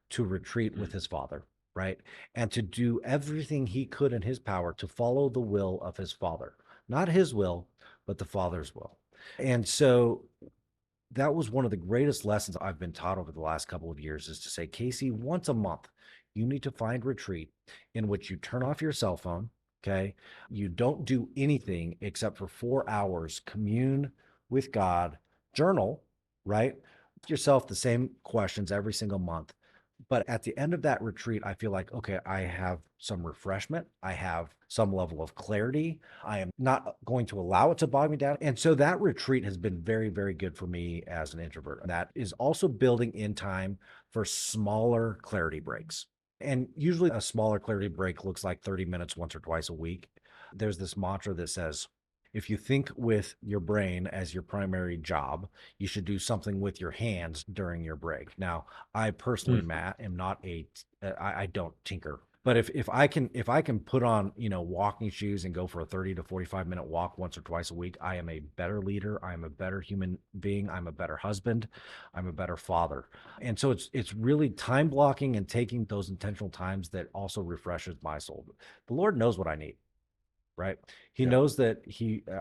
A: to retreat with his father, right? And to do everything he could in his power to follow the will of his father, not his will, but the father's will. And so that was one of the greatest lessons I've been taught over the last couple of years is to say, Casey, once a month, you need to find retreat in which you turn off your cell phone. Okay. You don't do anything except for 4 hours, commune with God, journal, right? Ask yourself the same questions every single month. But at the end of that retreat, I feel like, okay, I have some refreshment. I have some level of clarity. I am not going to allow it to bog me down. And so that retreat has been very, very good for me as an introvert. And that is also building in time for smaller clarity breaks. And usually a smaller clarity break looks like 30 minutes once or twice a week. There's this mantra that says, if you think with your brain as your primary job, you should do something with your hands during your break. Now, I personally,
B: Mhm.
A: Matt, am not I don't tinker. But if I can put on, walking shoes and go for a 30 to 45-minute walk once or twice a week, I am a better leader. I am a better human being. I'm a better husband. I'm a better father. And so it's really time blocking and taking those intentional times that also refreshes my soul. The Lord knows what I need, right? He
B: Yeah.
A: knows that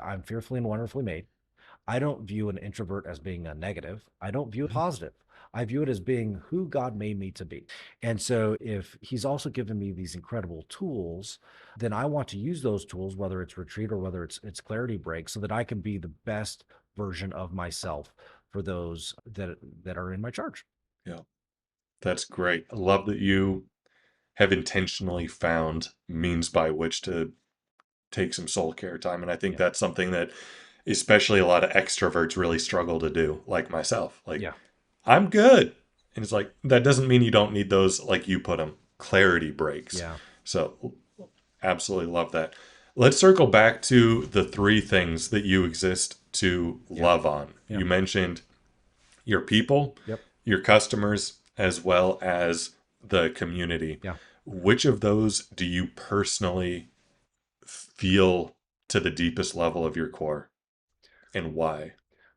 A: I'm fearfully and wonderfully made. I don't view an introvert as being a negative. I don't view it positive. I view it as being who God made me to be. And so if he's also given me these incredible tools, then I want to use those tools, whether it's retreat or whether it's clarity break, so that I can be the best version of myself for those that are in my charge.
B: Yeah. That's great. I love that you have intentionally found means by which to take some soul care time. And I think
A: Yeah.
B: that's something that especially a lot of extroverts really struggle to do, like myself. Like,
A: Yeah.
B: I'm good. And it's like, that doesn't mean you don't need those, like you put them, clarity breaks.
A: Yeah.
B: So, absolutely love that. Let's circle back to the three things that you exist to
A: Yeah.
B: love on.
A: Yeah.
B: You mentioned your people,
A: Yep.
B: your customers, as well as the community.
A: Yeah.
B: Which of those do you personally feel to the deepest level of your core, and why?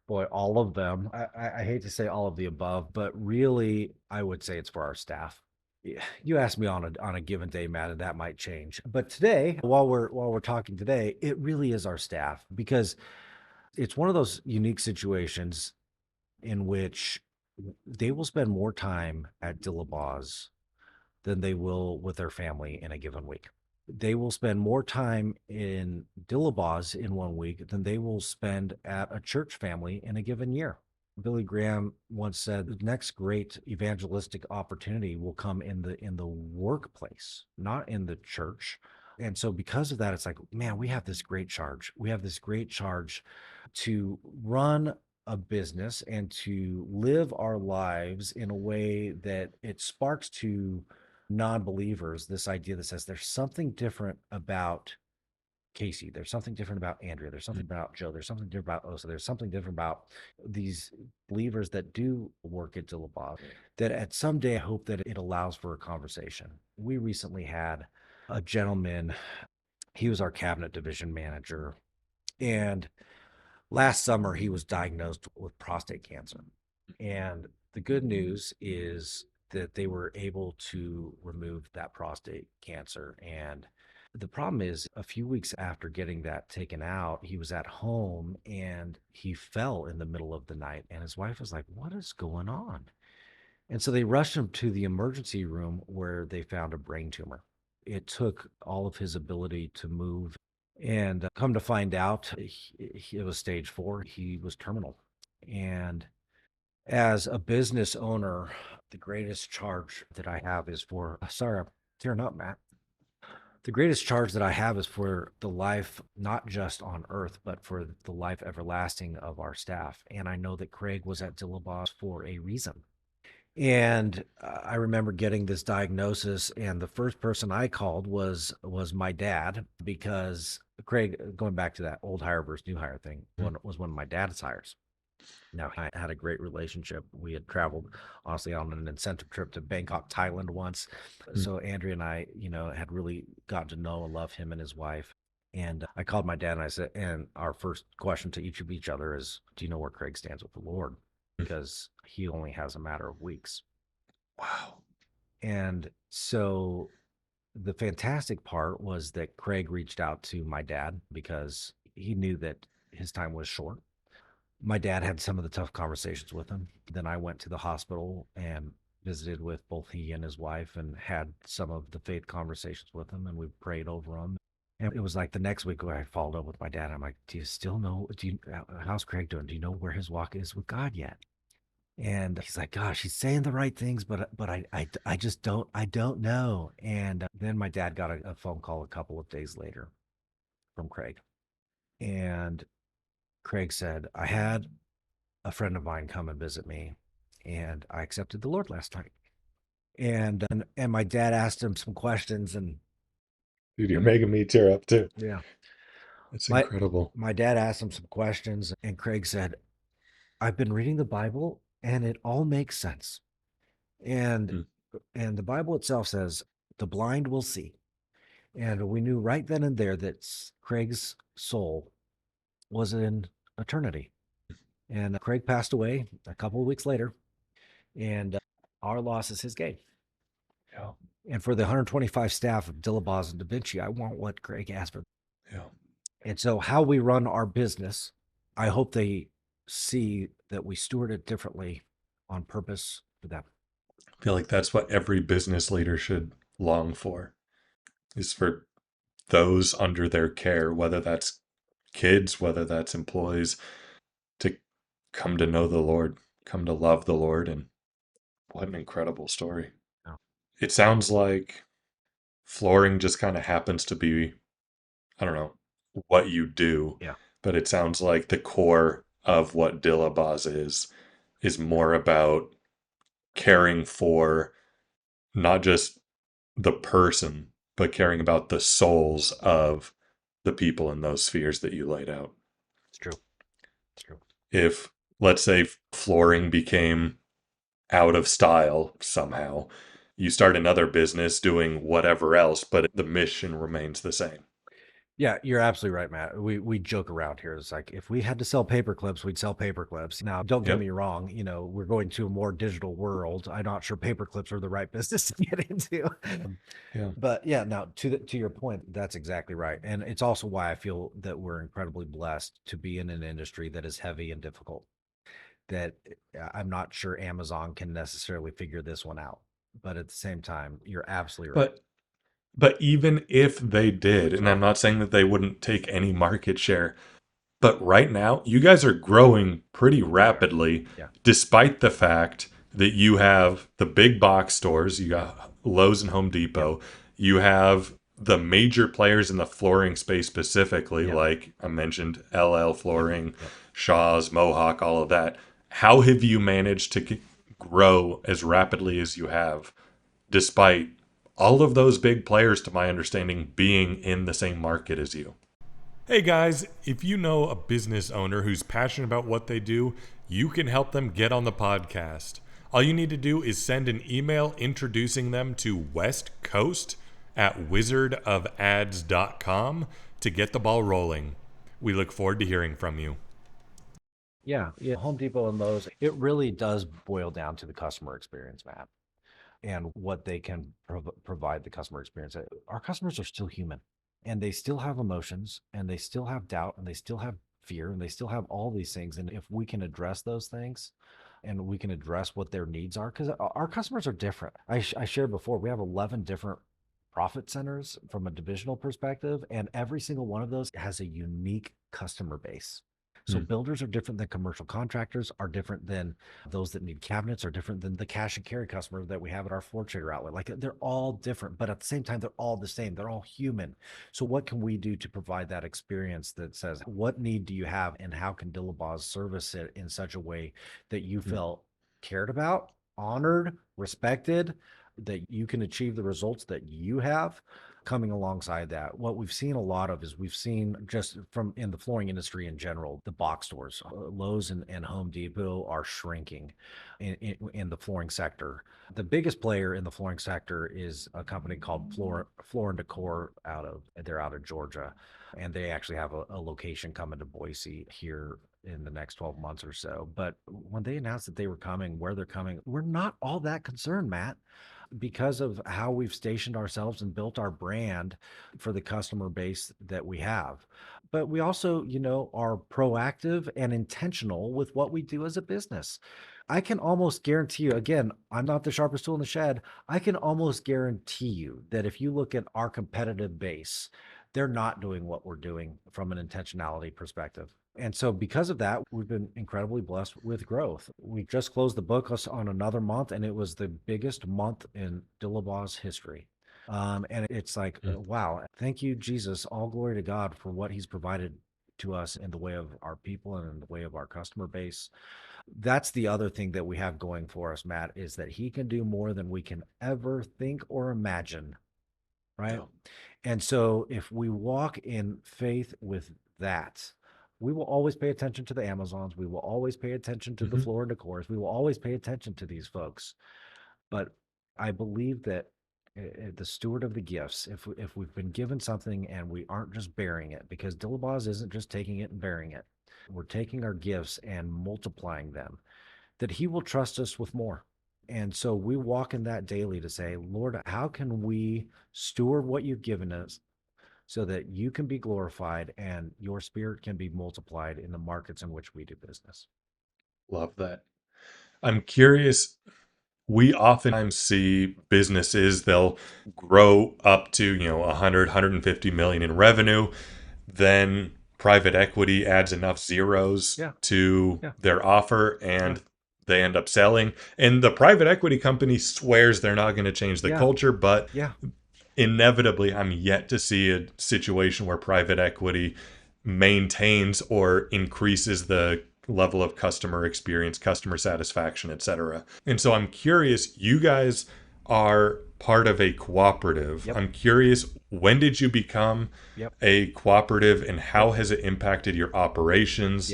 A: Boy, all of them. I hate to say all of the above, but really, I would say it's for our staff. Yeah, you ask me on a given day, Matt, and that might change. But today, while we're talking today, it really is our staff because it's one of those unique situations in which they will spend more time at Dillabaugh's than they will with their family in a given week. They will spend more time in Dillabaugh's in one week than they will spend at a church family in a given year. Billy Graham once said, "The next great evangelistic opportunity will come in the workplace, not in the church." And so because of that, it's like, man, we have this great charge. We have this great charge to run a business and to live our lives in a way that it sparks to non-believers this idea that says there's something different about Casey, there's something different about Andrea, there's something about Joe, there's something different about Osa, there's something different about these believers that do work at Dillabaugh, that at some day I hope that it allows for a conversation. We recently had a gentleman, he was our cabinet division manager, and last summer he was diagnosed with prostate cancer. And the good news is that they were able to remove that prostate cancer. And the problem is, a few weeks after getting that taken out, he was at home and he fell in the middle of the night. And his wife was like, "What is going on?" And so they rushed him to the emergency room where they found a brain tumor. It took all of his ability to move. And come to find out, it was stage 4. He was terminal. And as a business owner, the greatest charge that I have is for, sorry, I'm tearing up, Matt. The greatest charge that I have is for the life, not just on earth, but for the life everlasting of our staff. And I know that Craig was at Dillabaugh for a reason. And I remember getting this diagnosis, and the first person I called was my dad, because Craig, going back to that old hire versus new hire thing, was one of my dad's hires. Now, I had a great relationship. We had traveled, honestly, on an incentive trip to Bangkok, Thailand once. So Andrea and I, had really gotten to know and love him and his wife. And I called my dad and I said, and our first question to each other is, "Do you know where Craig stands with the Lord?" Because he only has a matter of weeks.
B: Wow.
A: And so the fantastic part was that Craig reached out to my dad because he knew that his time was short. My dad had some of the tough conversations with him. Then I went to the hospital and visited with both he and his wife and had some of the faith conversations with him, and we prayed over him. And it was like the next week where I followed up with my dad. I'm like, "Do you still know, how's Craig doing? Do you know where his walk is with God yet?" And he's like, "Gosh, he's saying the right things, but I just don't know." And then my dad got a phone call a couple of days later from Craig. And Craig said, "I had a friend of mine come and visit me, and I accepted the Lord last night." And my dad asked him some questions, and
B: Dude, you're making me tear up too.
A: yeah,
B: It's
A: my
B: incredible.
A: my dad asked him some questions, and Craig said, "I've been reading the Bible, and it all makes sense." And
B: Mm.
A: and the Bible itself says, "The blind will see." And we knew right then and there that Craig's soul was in eternity. And Craig passed away a couple of weeks later, and our loss is his gain.
B: Yeah.
A: And for the 125 staff of Dillabaugh and Da Vinci, I want what Craig asked for.
B: Yeah.
A: And so how we run our business, I hope they see that we steward it differently on purpose for them.
B: I feel like that's what every business leader should long for, is for those under their care, whether that's kids, whether that's employees, to come to know the Lord, come to love the Lord. And what an incredible story.
A: Yeah.
B: It sounds like flooring just kind of happens to be, I don't know, what you do,
A: Yeah.
B: but it sounds like the core of what Dillabaugh is more about caring for not just the person, but caring about the souls of the people in those spheres that you laid out.
A: It's true. It's true.
B: If, let's say, flooring became out of style somehow, you start another business doing whatever else, but the mission remains the same.
A: Yeah, you're absolutely right, Matt. We joke around here. It's like, if we had to sell paper clips, we'd sell paper clips. Now, don't get
B: Yep.
A: me wrong, we're going to a more digital world. I'm not sure paper clips are the right business to get into.
B: Yeah.
A: But yeah, now to your point, that's exactly right. And it's also why I feel that we're incredibly blessed to be in an industry that is heavy and difficult. That I'm not sure Amazon can necessarily figure this one out. But at the same time, you're absolutely right.
B: But even if they did, and I'm not saying that they wouldn't take any market share, but right now you guys are growing pretty rapidly,
A: Yeah.
B: despite the fact that you have the big box stores, you got Lowe's and Home Depot, you have the major players in the flooring space specifically,
A: Yep.
B: like I mentioned, LL Flooring,
A: Yep.
B: Shaw's, Mohawk, all of that. How have you managed to grow as rapidly as you have, despite all of those big players, to my understanding, being in the same market as you? Hey guys, if you know a business owner who's passionate about what they do, you can help them get on the podcast. All you need to do is send an email introducing them to West Coast at wizardofads.com to get the ball rolling. We look forward to hearing from you.
A: Yeah. Home Depot and Lowe's, it really does boil down to the customer experience, Matt, and what they can provide the customer experience. Our customers are still human, and they still have emotions, and they still have doubt, and they still have fear, and they still have all these things. And if we can address those things, and we can address what their needs are, because our customers are different. I shared before, we have 11 different profit centers from a divisional perspective, and every single one of those has a unique customer base. So builders are different than commercial contractors, are different than those that need cabinets, are different than the cash and carry customer that we have at our floor trader outlet. Like, they're all different, but at the same time, they're all the same. They're all human. So what can we do to provide that experience that says, what need do you have, and how can Dillabaugh service it in such a way that you feel cared about, honored, respected, that you can achieve the results that you have? Coming alongside that, what we've seen a lot of is, we've seen, just from in the flooring industry in general, the box stores, Lowe's and Home Depot are shrinking in the flooring sector. The biggest player in the flooring sector is a company called Floor and Decor they're out of Georgia, and they actually have a location coming to Boise here in the next 12 months or so. But when they announced that they were coming, where they're coming, we're not all that concerned, Matt, because of how we've stationed ourselves and built our brand for the customer base that we have. But we also, are proactive and intentional with what we do as a business. I can almost guarantee you, again, I'm not the sharpest tool in the shed. I can almost guarantee you that if you look at our competitive base, they're not doing what we're doing from an intentionality perspective. And so because of that, we've been incredibly blessed with growth. We just closed the book on another month, and it was the biggest month in Dillabaugh's history. And it's like, wow, thank you, Jesus. All glory to God for what he's provided to us in the way of our people and in the way of our customer base. That's the other thing that we have going for us, Matt, is that he can do more than we can ever think or imagine. Right.
C: Yeah.
A: And so if we walk in faith with that, we will always pay attention to the Amazons. We will always pay attention to the Floor and Decors. We will always pay attention to these folks. But I believe that the steward of the gifts, if we've been given something and we aren't just bearing it, because Dillabaugh isn't just taking it and bearing it, we're taking our gifts and multiplying them, that he will trust us with more. And so we walk in that daily to say, Lord, how can we steward what you've given us so that you can be glorified and your spirit can be multiplied in the markets in which we do business?
B: Love that. I'm curious. We oftentimes see businesses, they'll grow up to, 100, 150 million in revenue. Then private equity adds enough zeros to their offer, and they end up selling. And the private equity company swears they're not going to change the culture, but inevitably, I'm yet to see a situation where private equity maintains or increases the level of customer experience, customer satisfaction, etc. And so I'm curious, you guys are part of a cooperative. I'm curious, when did you become a cooperative, and how has it impacted your operations?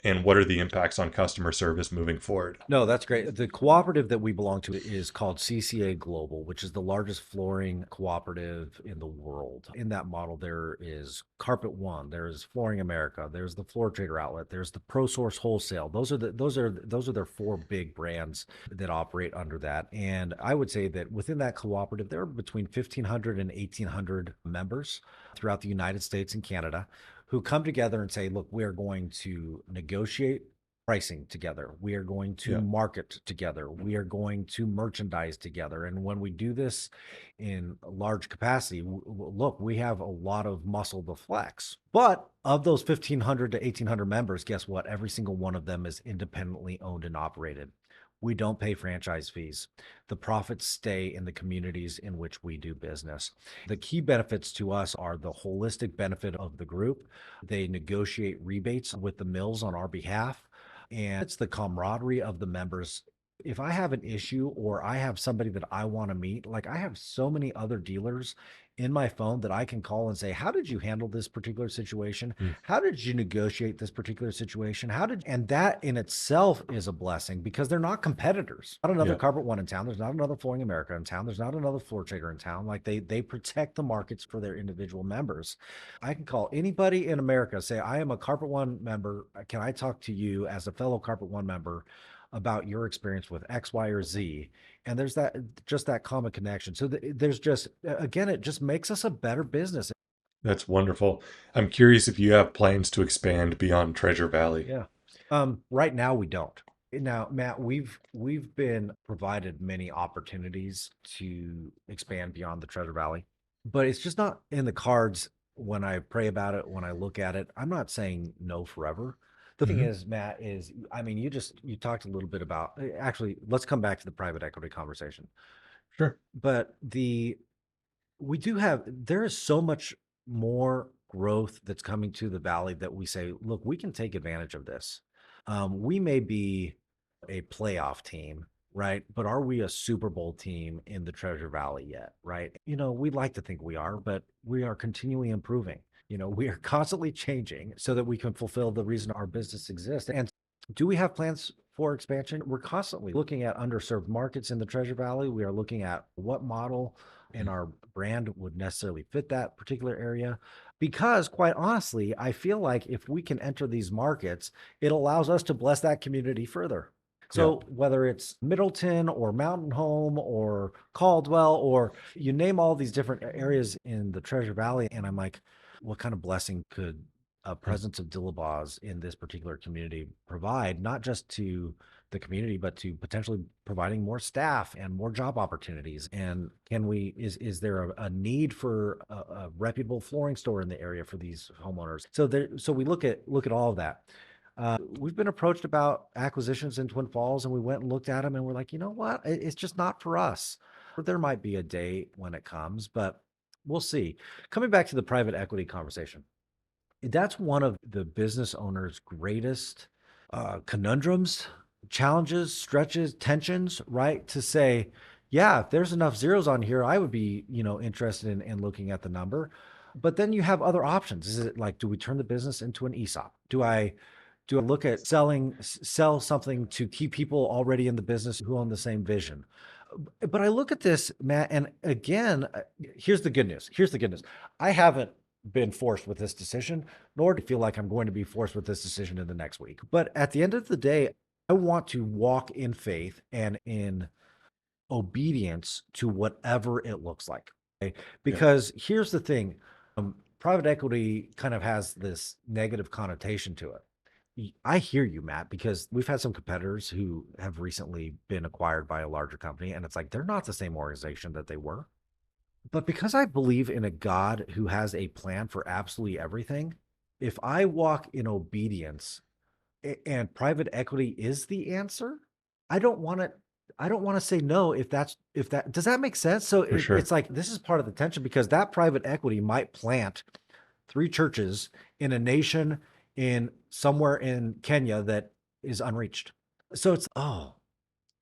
B: And what are the impacts on customer service moving forward?
A: No, that's great. The cooperative that we belong to is called CCA Global, which is the largest flooring cooperative in the world. In that model, there is Carpet One, there's Flooring America, there's the Floor Trader Outlet, there's the ProSource Wholesale. Those are their four big brands that operate under that. And I would say that within that cooperative, there are between 1,500 and 1,800 members throughout the United States and Canada, who come together and say, look, we are going to negotiate pricing together. We are going to market together. We are going to merchandise together. And when we do this in large capacity, look, we have a lot of muscle to flex. But of those 1,500 to 1,800 members, guess what? Every single one of them is independently owned and operated. We don't pay franchise fees. The profits stay in the communities in which we do business. The key benefits to us are the holistic benefit of the group. They negotiate rebates with the mills on our behalf, and it's the camaraderie of the members. If I have an issue or I have somebody that I want to meet, like I have so many other dealers in my phone that I can call and say, how did you handle this particular situation?
B: Mm.
A: How did you negotiate this particular situation? And that in itself is a blessing because they're not competitors. Not another
B: Yeah.
A: Carpet One in town. There's not another Flooring America in town. There's not another Floor Trader in town. Like they protect the markets for their individual members. I can call anybody in America, say, I am a Carpet One member. Can I talk to you as a fellow Carpet One member about your experience with X, Y, or Z? And there's that common connection. So there's just, again, it just makes us a better business.
B: That's wonderful. I'm curious if you have plans to expand beyond Treasure Valley.
A: Yeah. Right now we don't. Now, Matt, we've been provided many opportunities to expand beyond the Treasure Valley, but it's just not in the cards when I pray about it, when I look at it. I'm not saying no forever. The thing
B: Mhm.
A: is, Matt, is I mean, you talked a little bit about actually, let's come back to the private equity conversation.
B: Sure.
A: But there is so much more growth that's coming to the valley that we say, look, we can take advantage of this. We may be a playoff team, right? But are we a Super Bowl team in the Treasure Valley yet, right? We'd like to think we are, but we are continually improving. We are constantly changing so that we can fulfill the reason our business exists. And do we have plans for expansion? We're constantly looking at underserved markets in the Treasure Valley. We are looking at what model and our brand would necessarily fit that particular area. Because quite honestly, I feel like if we can enter these markets, it allows us to bless that community further.
B: Yeah.
A: So whether it's Middleton or Mountain Home or Caldwell, or you name all these different areas in the Treasure Valley, and I'm like, what kind of blessing could a
B: Mm.
A: presence of Dillabaughs in this particular community provide, not just to the community, but to potentially providing more staff and more job opportunities? And is there a need for a reputable flooring store in the area for these homeowners? So we look at all of that. We've been approached about acquisitions in Twin Falls, and we went and looked at them, and we're like, you know what? It's just not for us. There might be a day when it comes, but we'll see. Coming back to the private equity conversation, that's one of the business owner's greatest conundrums, challenges, stretches, tensions, right? To say, yeah, if there's enough zeros on here, I would be, interested in looking at the number. But then you have other options. Is it like, do we turn the business into an ESOP? Do I look at sell something to keep people already in the business who own the same vision? But I look at this, Matt, and again, here's the good news. Here's the good news. I haven't been forced with this decision, nor do I feel like I'm going to be forced with this decision in the next week. But at the end of the day, I want to walk in faith and in obedience to whatever it looks like. Okay?
B: Yeah.
A: Because here's the thing, private equity kind of has this negative connotation to it. I hear you, Matt, because we've had some competitors who have recently been acquired by a larger company, and it's like they're not the same organization that they were. But because I believe in a God who has a plan for absolutely everything, if I walk in obedience and private equity is the answer, I don't want to I don't want to say no if that does that make sense? So
B: For sure.
A: it's like this is part of the tension because that private equity might plant three churches in a nation in somewhere in Kenya that is unreached. So it's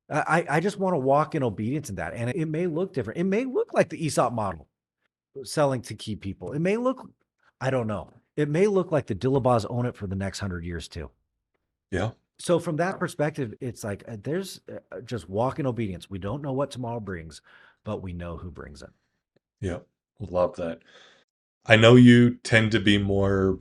A: I just want to walk in obedience in that. And it may look different. It may look like the ESOP model, selling to key people. It may look, I don't know. It may look like the Dillabaughs own it for the next 100 years too.
B: Yeah.
A: So from that perspective, it's like there's just walk in obedience. We don't know what tomorrow brings, but we know who brings it.
B: Yeah. Love that. I know you tend to be more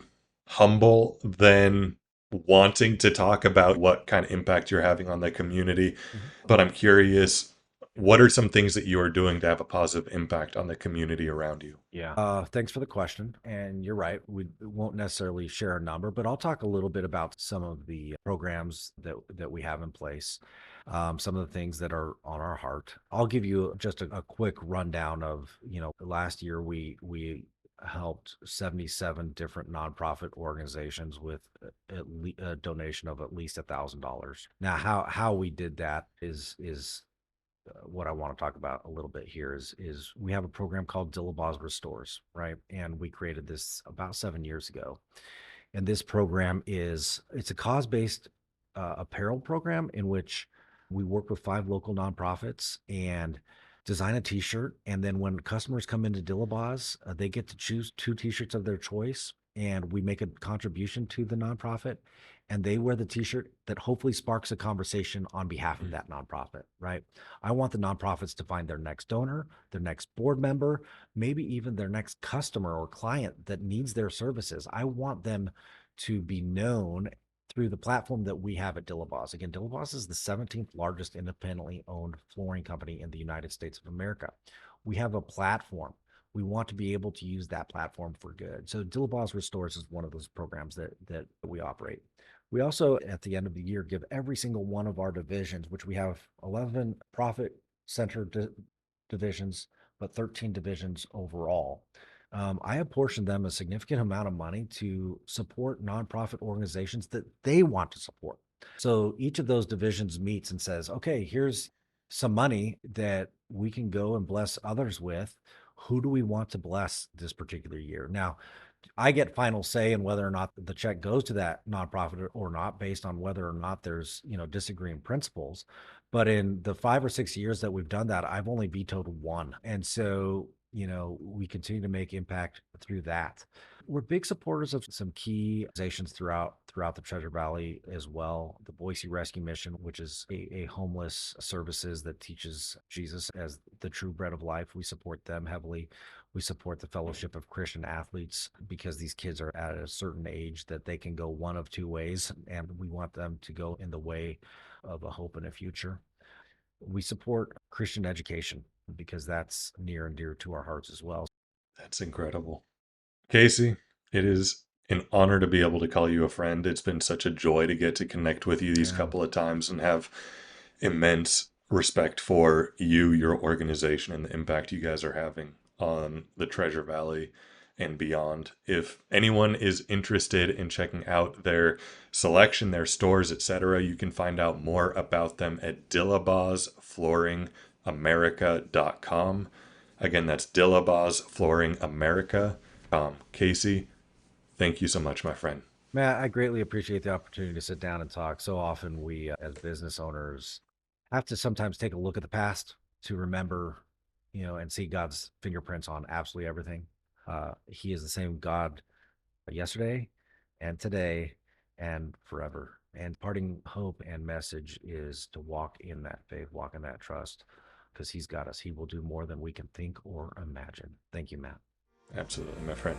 B: humble than wanting to talk about what kind of impact you're having on the community,
A: Mhm.
B: but I'm curious, what are some things that you are doing to have a positive impact on the community around you?
A: Yeah. Thanks for the question. And you're right. We won't necessarily share a number, but I'll talk a little bit about some of the programs that we have in place, some of the things that are on our heart. I'll give you just a quick rundown of, last year we helped 77 different nonprofit organizations with a donation of at least $1,000. Now, how we did that is what I want to talk about a little bit here is we have a program called Dillabaugh's Restores, right? And we created this about 7 years ago. And this program it's a cause-based apparel program in which we work with 5 local nonprofits and design a t-shirt. And then when customers come into Dillabaugh's, they get to choose 2 t-shirts of their choice, and we make a contribution to the nonprofit, and they wear the t-shirt that hopefully sparks a conversation on behalf of that nonprofit, right? I want the nonprofits to find their next donor, their next board member, maybe even their next customer or client that needs their services. I want them to be known through the platform that we have at Dillabaugh's. Again, Dillabaugh's is the 17th largest independently owned flooring company in the United States of America. We have a platform. We want to be able to use that platform for good. So Dillabaugh's Restores is one of those programs that we operate. We also, at the end of the year, give every single one of our divisions, which we have 11 profit center divisions, but 13 divisions overall. I apportion them a significant amount of money to support nonprofit organizations that they want to support. So each of those divisions meets and says, okay, here's some money that we can go and bless others with. Who do we want to bless this particular year? Now, I get final say in whether or not the check goes to that nonprofit or not, based on whether or not there's, disagreeing principles. But in the 5 or 6 years that we've done that, I've only vetoed one. And so, we continue to make impact through that. We're big supporters of some key organizations throughout the Treasure Valley as well. The Boise Rescue Mission, which is a homeless services that teaches Jesus as the true bread of life. We support them heavily. We support the Fellowship of Christian Athletes because these kids are at a certain age that they can go one of 2 ways, and we want them to go in the way of a hope and a future. We support Christian education because that's near and dear to our hearts as well.
B: That's incredible. Casey, it is an honor to be able to call you a friend. It's been such a joy to get to connect with you these
A: Yeah.
B: couple of times and have immense respect for you, your organization, and the impact you guys are having on the Treasure Valley and beyond. If anyone is interested in checking out their selection, their stores, etc., you can find out more about them at dillabaughsflooringamerica.com. Again, that's dillabaughsflooringamerica.com. Casey, thank you so much, my friend.
A: Matt, I greatly appreciate the opportunity to sit down and talk. So often we, as business owners, have to sometimes take a look at the past to remember, and see God's fingerprints on absolutely everything. He is the same God yesterday and today and forever. And parting hope and message is to walk in that faith, walk in that trust, because He's got us. He will do more than we can think or imagine. Thank you, Matt.
B: Absolutely, my friend.